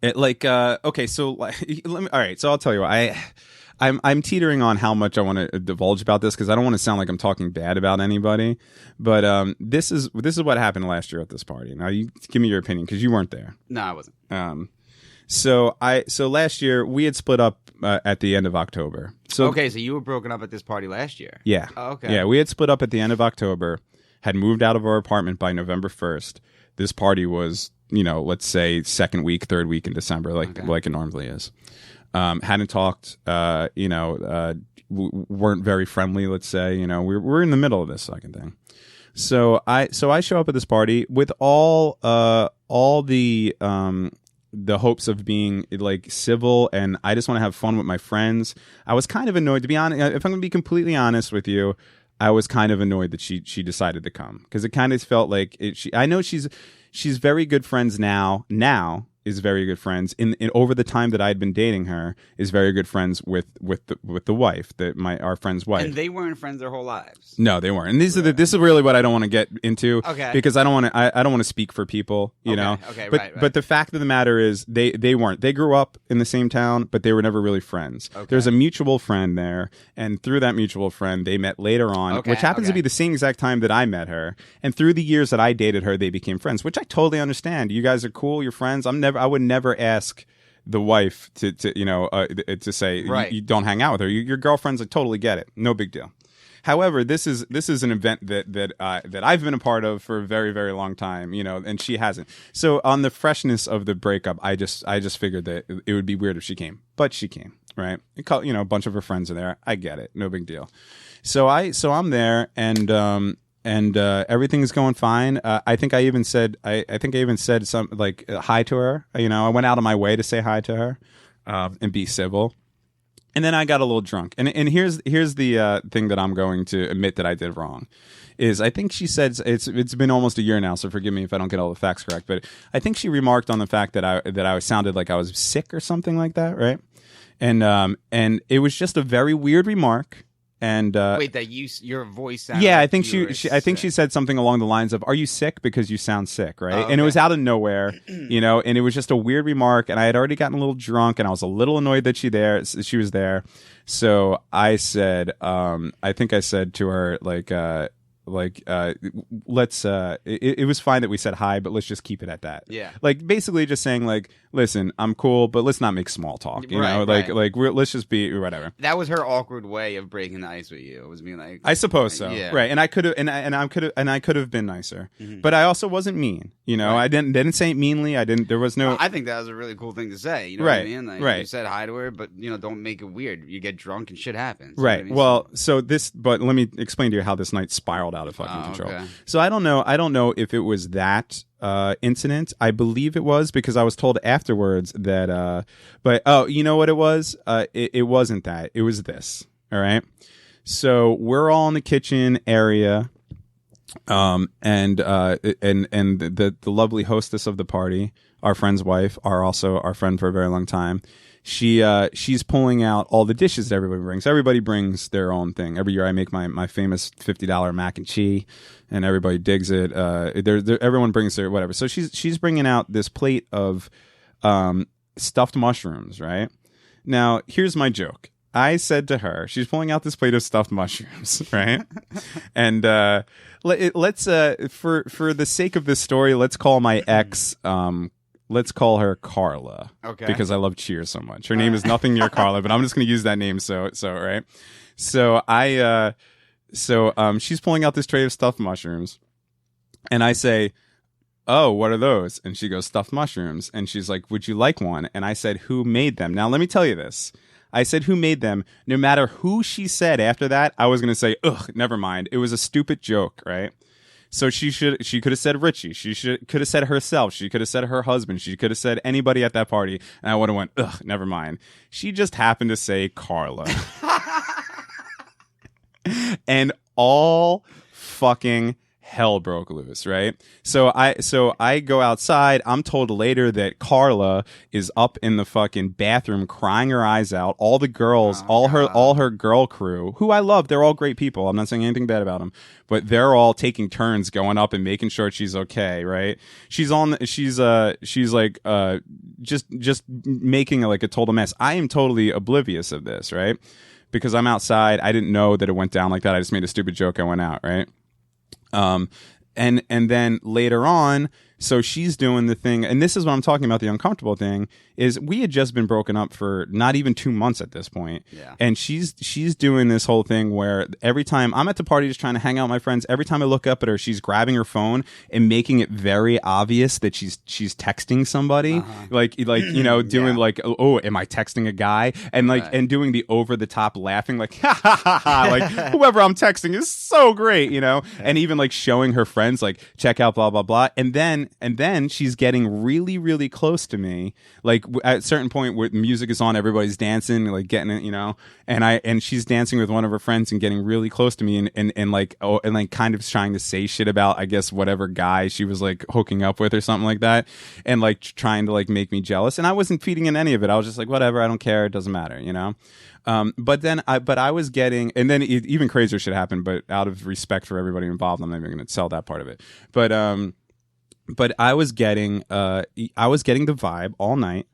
okay, so all right, so I'll tell you what, I'm teetering on how much I want to divulge about this, because I don't want to sound like I'm talking bad about anybody, but this is what happened last year at this party. Now you give me your opinion, because you weren't there. No, I wasn't. So last year we had split up at the end of October. So okay, so you were broken up at this party last year. Yeah. Oh, okay. Yeah, we had split up at the end of October, had moved out of our apartment by November 1st. This party was, let's say second week, third week in December, like it normally is. Hadn't talked, weren't very friendly, let's say, we're in the middle of this fucking thing. So I show up at this party with all the hopes of being like civil, and I just want to have fun with my friends. I was kind of annoyed, to be honest. If I'm going to be completely honest with you, I was kind of annoyed that she decided to come, because it kind of felt like I know she's very good friends now is very good friends in over the time that I'd been dating her, is very good friends with the wife, our friend's wife. And they weren't friends their whole lives. No, they weren't. And this is really what I don't want to get into. Okay. Because I don't want to speak for people, know. Okay, but, right. But the fact of the matter is they weren't. They grew up in the same town, but they were never really friends. Okay. There's a mutual friend there, and through that mutual friend they met later on, which happens to be the same exact time that I met her. And through the years that I dated her, they became friends, which I totally understand. You guys are cool, you're friends. I would never ask the wife to say you don't hang out with her. Your girlfriends, I totally get it. No big deal. However, this is an event that I've been a part of for a very, very long time, and she hasn't. So on the freshness of the breakup, I just figured that it would be weird if she came, but she came, right? A bunch of her friends are there. I get it. No big deal. So I'm there, and everything's going fine. I think I even said some like hi to her. I went out of my way to say hi to her and be civil. And then I got a little drunk. And here's the thing that I'm going to admit that I did wrong. Is I think she said it's been almost a year now, so forgive me if I don't get all the facts correct. But I think she remarked on the fact that I sounded like I was sick or something like that, right? And it was just a very weird remark. And wait, that your voice sounded yeah, like I think she said something along the lines of, "Are you sick because you sound sick?" Right? Okay. And it was out of nowhere, you know. And it was just a weird remark. And I had already gotten a little drunk, and I was a little annoyed that she was there. So I said, I think I said to her let's it was fine that we said hi, but let's just keep it at that. Yeah, like basically just saying like, listen, I'm cool, but let's not make small talk, you know, like let's just be whatever. That was her awkward way of breaking the ice with you. It was being like, I suppose so. Yeah. Right. And I could have and I could have been nicer, but I also wasn't mean, you know. Right. I didn't say it meanly. There was no. Well, I think that was a really cool thing to say, you know what I mean? Like, right. You said hi to her, but you know, don't make it weird. You get drunk and shit happens. Right. You know what I mean? But let me explain to you how this night spiraled out of fucking control. Okay. So I don't know if it was that incident. I believe it was, because I was told afterwards that but you know what it was? It wasn't that. It was this. All right. So we're all in the kitchen area, and the lovely hostess of the party, our friend's wife, also our friend for a very long time. She's pulling out all the dishes that everybody brings. Everybody brings their own thing. Every year I make my famous $50 mac and cheese, and everybody digs it. Everyone brings their whatever. So she's bringing out this plate of stuffed mushrooms, right? Now, here's my joke. I said to her, she's pulling out this plate of stuffed mushrooms, right? And let's for the sake of this story, let's call my ex let's call her Carla. Okay. Because I love Cheers so much. Her name is nothing near Carla, but I'm just going to use that name. So right. So she's pulling out this tray of stuffed mushrooms, and I say, "Oh, what are those?" And she goes, "Stuffed mushrooms." And she's like, "Would you like one?" And I said, "Who made them?" Now, let me tell you this. I said, "Who made them?" No matter who she said after that, I was going to say, "Ugh, never mind." It was a stupid joke, right? So she could have said Richie. Could have said herself. She could have said her husband. She could have said anybody at that party, and I would have went, ugh, never mind. She just happened to say Carla. And all fucking hell broke loose, right? So I go outside. I'm told later that Carla is up in the fucking bathroom crying her eyes out. All the girls, all her girl crew, who I love, they're all great people. I'm not saying anything bad about them, but they're all taking turns going up and making sure she's okay, right? She's like just making like a total mess. I am totally oblivious of this, right? Because I'm outside. I didn't know that it went down like that. I just made a stupid joke. I went out, right? And then later on, so she's doing the thing, and this is what I'm talking about, the uncomfortable thing, is we had just been broken up for not even 2 months at this point. Yeah. And she's doing this whole thing where every time I'm at the party just trying to hang out with my friends, every time I look up at her, she's grabbing her phone and making it very obvious that she's texting somebody. Like you know, doing like, oh, am I texting a guy? And like, and doing the over the top laughing, like, ha ha ha ha, like whoever I'm texting is so great, you know? And even like showing her friends, like, check out blah, blah, blah. And then she's getting really, really close to me. Like at a certain point where the music is on, everybody's dancing, like getting it, you know, and she's dancing with one of her friends and getting really close to me and like kind of trying to say shit about, I guess, whatever guy she was like hooking up with or something like that. And like trying to like make me jealous. And I wasn't feeding in any of it. I was just like, whatever, I don't care. It doesn't matter, you know? But I was getting, and then even crazier shit happened, but out of respect for everybody involved, I'm not even going to tell that part of it. But I was getting the vibe all night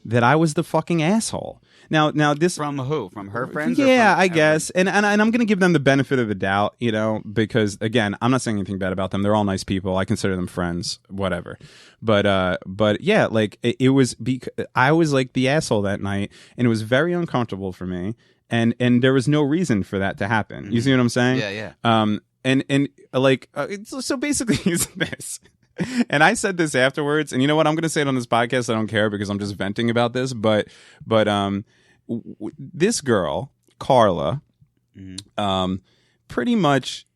that I was the fucking asshole. Now this from who? From her friends? Yeah, I guess. And I'm going to give them the benefit of the doubt, you know, because again, I'm not saying anything bad about them. They're all nice people. I consider them friends, whatever. But yeah, like it was I was like the asshole that night, and it was very uncomfortable for me. And there was no reason for that to happen. You see what I'm saying? Yeah. And like so basically it's this. And I said this afterwards, and you know what? I'm going to say it on this podcast. I don't care because I'm just venting about this. But this girl, Carla, pretty much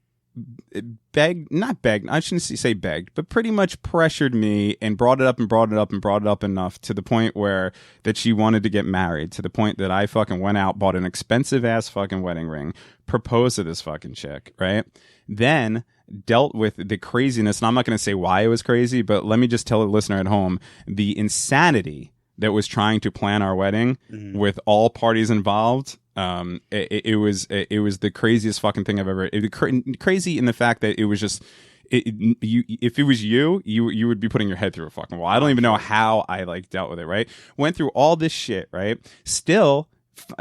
I shouldn't say begged, but pretty much pressured me and brought it up enough to the point where that she wanted to get married, to the point that I fucking went out, bought an expensive ass fucking wedding ring, proposed to this fucking chick, right? Then dealt with the craziness, and I'm not going to say why it was crazy, but let me just tell the listener at home the insanity that was trying to plan our wedding with all parties involved. It was the craziest fucking thing I've ever. Crazy in the fact that it was just. If it was you would be putting your head through a fucking wall. I don't even know how I like dealt with it. Right, went through all this shit. Right, still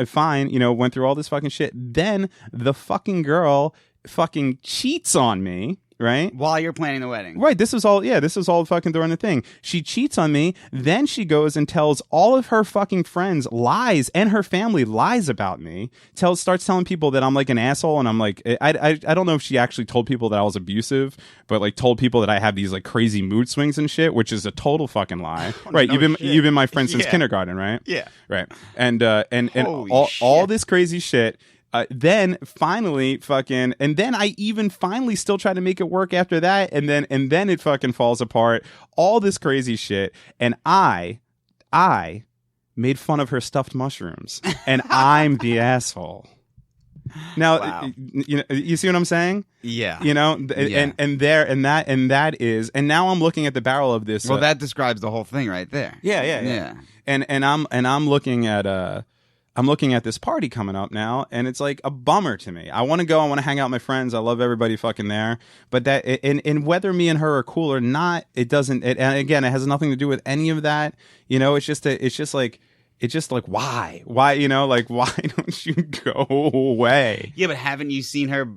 fine. Went through all this fucking shit. Then the fucking girl fucking cheats on me. Right? While you're planning the wedding. Right. This was all fucking during the thing. She cheats on me. Then she goes and tells all of her fucking friends lies, and her family lies about me. Starts telling people that I'm like an asshole. And I'm like, I don't know if she actually told people that I was abusive, but like told people that I have these like crazy mood swings and shit, which is a total fucking lie. Right. No You've been my friend since kindergarten, right? Yeah. Right. And all this crazy shit. Then finally and then I even finally still try to make it work after that, and then it fucking falls apart. All this crazy shit, and I made fun of her stuffed mushrooms, and I'm the asshole. Now, wow. You see what I'm saying? Yeah. And that is, and now I'm looking at the barrel of this. Well, that describes the whole thing right there. Yeah. And I'm looking at this party coming up now, and it's like a bummer to me. I want to go. I want to hang out with my friends. I love everybody fucking there. But that, and whether me and her are cool or not, it doesn't. And again, it has nothing to do with any of that. It's just like why, why don't you go away? Yeah, but haven't you seen her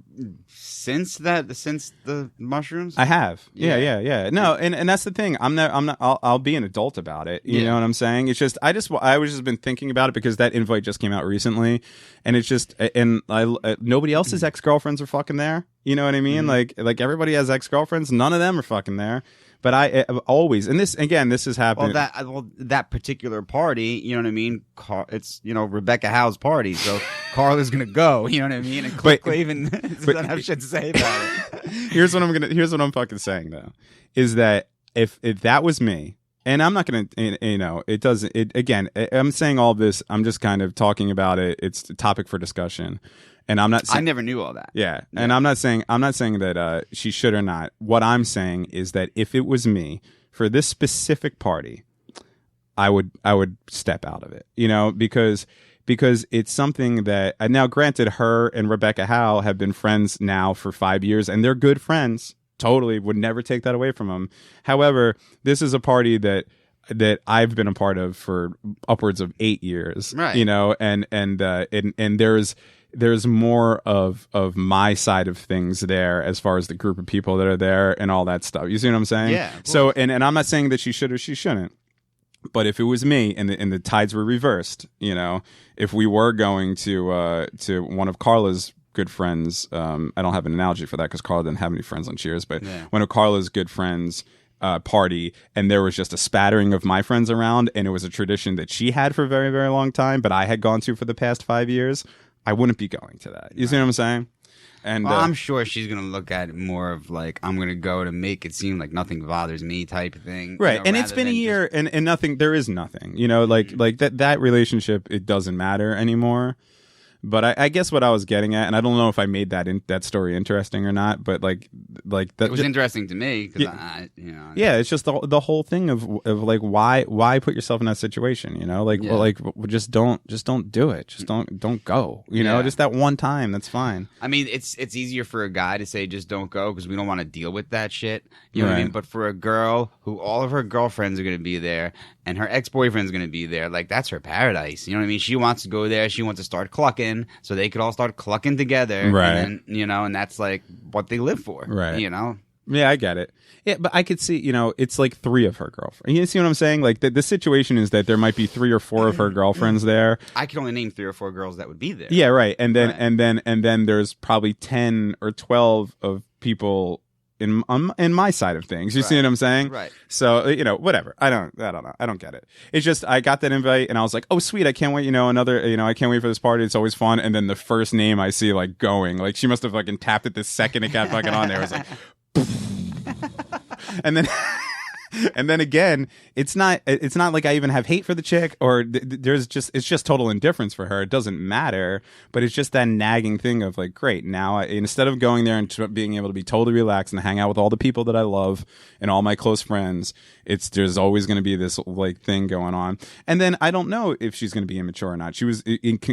since the mushrooms? I have. Yeah. No, and that's the thing. I'll be an adult about it. You know what I'm saying? It's just I was just been thinking about it because that invite just came out recently, and it's just nobody else's ex-girlfriends are fucking there. You know what I mean? Like everybody has ex-girlfriends. None of them are fucking there. But I always, and this is happening. That particular party, you know what I mean? It's Rebecca Howe's party, so Carl is gonna go. You know what I mean? And Clavin doesn't have shit to say about it. Here's what I'm fucking saying though, is that if that was me, and I'm not gonna, it doesn't. Again, I'm saying all this. I'm just kind of talking about it. It's a topic for discussion. And I'm not saying, I never knew all that. Yeah. And I'm not saying that she should or not. What I'm saying is that if it was me for this specific party, I would step out of it. Because it's something that, now granted, her and Rebecca Howe have been friends now for 5 years, and they're good friends. Totally would never take that away from them. However, this is a party that I've been a part of for upwards of 8 years. Right. And there's more of my side of things there as far as the group of people that are there and all that stuff. You see what I'm saying? Yeah. So, and I'm not saying that she should or she shouldn't. But if it was me and the tides were reversed, if we were going to one of Carla's good friends, I don't have an analogy for that because Carla didn't have any friends on Cheers, but one of Carla's good friends party, and there was just a spattering of my friends around, and it was a tradition that she had for a very, very long time, but I had gone to for the past 5 years, I wouldn't be going to that. You see what I'm saying? And I'm sure she's gonna look at it more of like, I'm gonna go to make it seem like nothing bothers me type of thing, right? And it's been a year, and nothing. There is nothing, like that relationship. It doesn't matter anymore. But I guess what I was getting at, and I don't know if I made that story interesting or not, but like that, it was interesting to me because yeah, it's just the whole thing of like why put yourself in that situation, just don't do it, just don't go, just that one time, that's fine. I mean, it's easier for a guy to say just don't go because we don't want to deal with that shit, you know what I mean? But for a girl who all of her girlfriends are going to be there and her ex-boyfriend's going to be there, like that's her paradise, you know what I mean? She wants to go there, she wants to start clucking. So they could all start clucking together, right? And then, and that's like what they live for, right? Yeah, I get it. Yeah, but I could see, it's like 3 of her girlfriends. You see what I'm saying? Like the situation is that there might be 3 or 4 of her girlfriends there. I could only name 3 or 4 girls that would be there. Yeah, right. And then and then there's probably 10 or 12 of people in my side of things. You see what I'm saying? Right. So, whatever. I don't know. I don't get it. It's just, I got that invite and I was like, oh, sweet. I can't wait. I can't wait for this party. It's always fun. And then the first name I see like going, like she must have fucking tapped it the second it got fucking on there. It was like, and then and then again, it's not like I even have hate for the chick or it's just total indifference for her. It doesn't matter, but it's just that nagging thing of like, great, now instead of going there and being able to be totally relaxed and hang out with all the people that I love and all my close friends, there's always going to be this like thing going on. And then I don't know if she's going to be immature or not. She was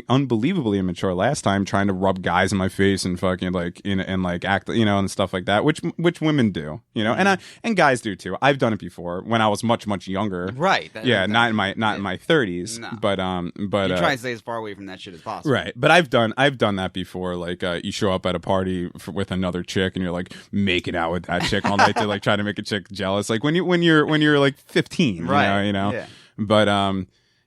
unbelievably immature last time, trying to rub guys in my face and fucking like and like act, and stuff like that, which women do, and guys do too. I've done it before when I was much younger. Right. Not in my 30s. No. But you try and stay as far away from that shit as possible. Right. But I've done that before. Like you show up at a party with another chick and you're like making out with that chick all night to like try to make a chick jealous. Like when you're like 15, right? Yeah. But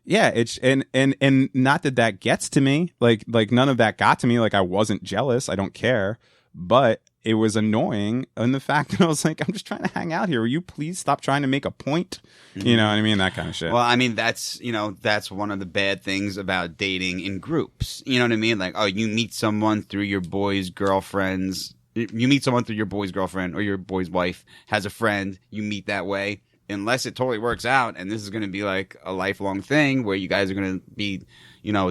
it's and not that gets to me. Like none of that got to me. Like I wasn't jealous. I don't care. But it was annoying in the fact that I was like, I'm just trying to hang out here. Will you please stop trying to make a point? You know what I mean? That kind of shit. Well, I mean, that's one of the bad things about dating in groups. You know what I mean? Like, oh, you meet someone through your boy's girlfriend's. You meet someone through your boy's girlfriend or your boy's wife has a friend. You meet that way. Unless it totally works out, and this is going to be like a lifelong thing where you guys are going to be,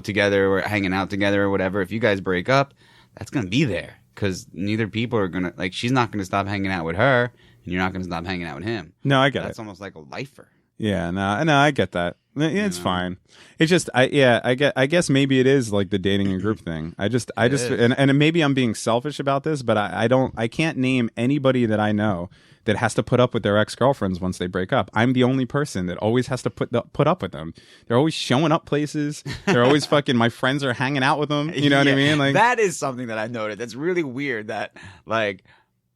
together or hanging out together or whatever. If you guys break up, that's going to be there because neither people are going to, like, she's not going to stop hanging out with her, and you're not going to stop hanging out with him. No, I get it. That's almost like a lifer. Yeah, no, I get that. It's fine. It's just, I guess maybe it is like the dating and group thing. And maybe I'm being selfish about this, but I can't name anybody that I know that has to put up with their ex-girlfriends once they break up. I'm the only person that always has to put up with them. They're always showing up places. They're always fucking, my friends are hanging out with them. You know what I mean? Like, that is something that I've noted. That's really weird that, like,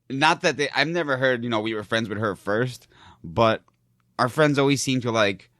not that I've never heard, we were friends with her first, but our friends always seem to, like,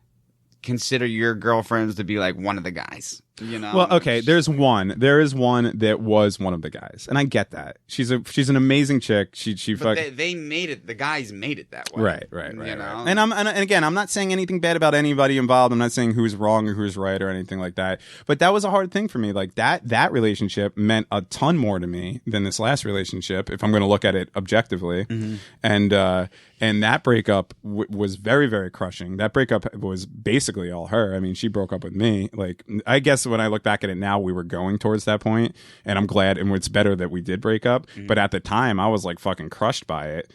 consider your girlfriends to be, like, one of the guys. Well, okay, there is one that was one of the guys, and I get that. She's an amazing chick. They made it. The guys made it that way. Right. And again, I'm not saying anything bad about anybody involved. I'm not saying who's wrong or who's right or anything like that. But that was a hard thing for me. Like that relationship meant a ton more to me than this last relationship, if I'm going to look at it objectively. Mm-hmm. And that breakup was very, very crushing. That breakup was basically all her. I mean, she broke up with me. Like, I guess when I look back at it now, we were going towards that point, and I'm glad, and it's better that we did break up. Mm-hmm. But at the time, I was like fucking crushed by it,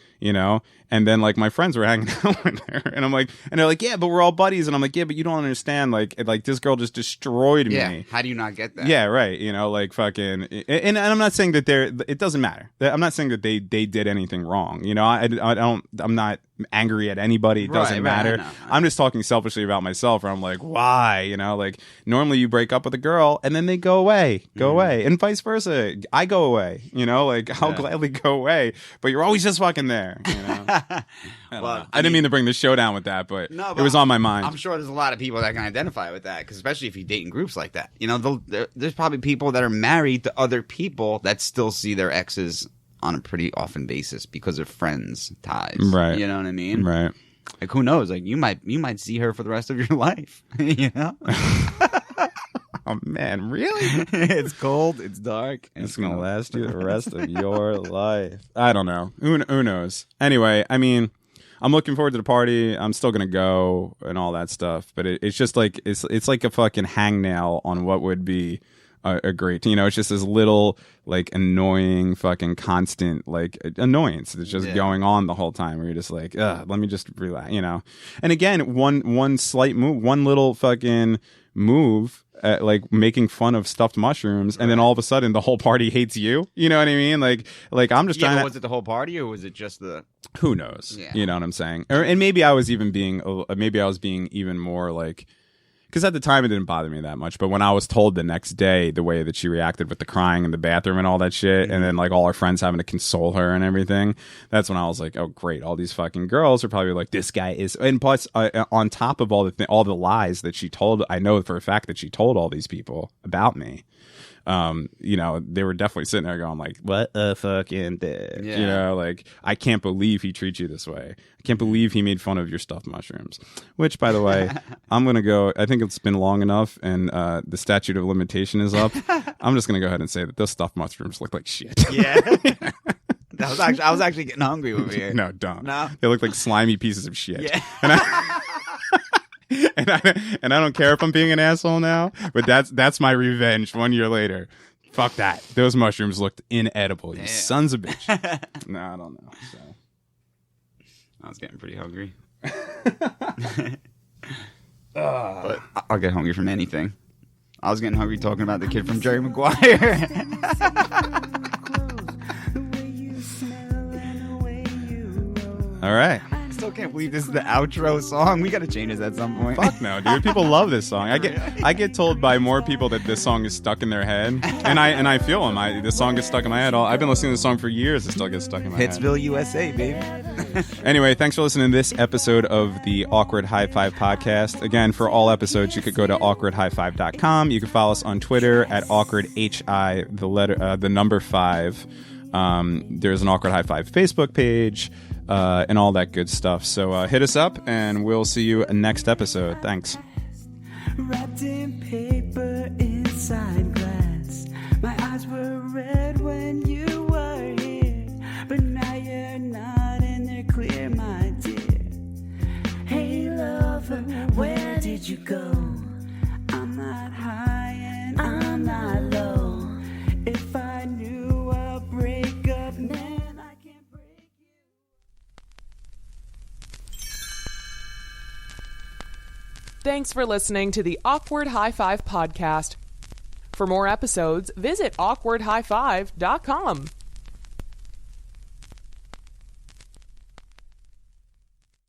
And then like my friends were hanging out with her, and I'm like, and they're like, yeah, but we're all buddies, and I'm like, yeah, but you don't understand, like this girl just destroyed me. Yeah, how do you not get that? Yeah, right. Like fucking, and I'm not saying that it doesn't matter. I'm not saying that they did anything wrong. I'm not angry at anybody. It doesn't matter. Right, I'm just talking selfishly about myself, where I'm like, why? Like normally you break up with a girl and then they go away, and vice versa. I go away. Like I'll gladly go away, but you're always just fucking there. I didn't mean to bring the show down with that, but it was on my mind. I'm sure there's a lot of people that can identify with that, because especially if you date in groups like that. There's probably people that are married to other people that still see their exes on a pretty often basis because of friends ties. Right. You know what I mean? Right. Like, who knows? Like, you might see her for the rest of your life. Oh man, really? It's cold, it's dark, and it's gonna last you the rest of your life. I don't know. Who knows? Anyway, I mean, I'm looking forward to the party. I'm still gonna go and all that stuff. But it's just like it's like a fucking hangnail on what would be a great. It's just this little like annoying fucking constant like annoyance that's just going on the whole time. Where you're just like, let me just relax. And again, one slight move, one little fucking move. Like making fun of stuffed mushrooms, and then all of a sudden the whole party hates you. You know what I mean? Like I'm just trying. Was it the whole party, or was it just the? Who knows? Yeah. You know what I'm saying? And maybe I was being even more like, because at the time it didn't bother me that much, but when I was told the next day the way that she reacted with the crying in the bathroom and all that shit, and then like all her friends having to console her and everything, that's when I was like, oh great, all these fucking girls are probably like, this guy is, and plus on top of all the lies that she told, I know for a fact that she told all these people about me. You know, they were definitely sitting there going like, what a fucking dick. You know, like, I can't believe he treats you this way. I can't believe he made fun of your stuffed mushrooms. Which, by the way, I'm going to go, I think it's been long enough and the statute of limitation is up. I'm just going to go ahead and say that those stuffed mushrooms look like shit. Yeah. I was actually getting hungry over here. No, don't. No? They look like slimy pieces of shit. Yeah. And I don't care if I'm being an asshole now, but that's my revenge 1 year later. Fuck that. Those mushrooms looked inedible, you sons of bitch. No, I don't know. So. I was getting pretty hungry. But I'll get hungry from anything. I was getting hungry talking about the kid from Jerry Maguire. All right. I still can't believe this is the outro song. We got to change this at some point. Fuck no, dude. People love this song. I get told by more people that this song is stuck in their head, and I feel them. This song gets stuck in my head. I've been listening to this song for years. It still gets stuck in my head. Hitsville, USA, baby. Anyway, thanks for listening to this episode of the Awkward High Five podcast. Again, for all episodes, you could go to awkwardhigh5.com. You can follow us on Twitter at awkwardhi, the number 5. There's an Awkward High Five Facebook page. And all that good stuff. So hit us up, and we'll see you next episode. Thanks. Wrapped in paper inside glass. My eyes were red when you were here, but now you're not, and they're clear, my dear. Hey lover, where did you go? I'm not high and I'm not low. If I knew a breakup, man, I can't break you. Thanks for listening to the Awkward High Five podcast. For more episodes, visit awkwardhigh5.com.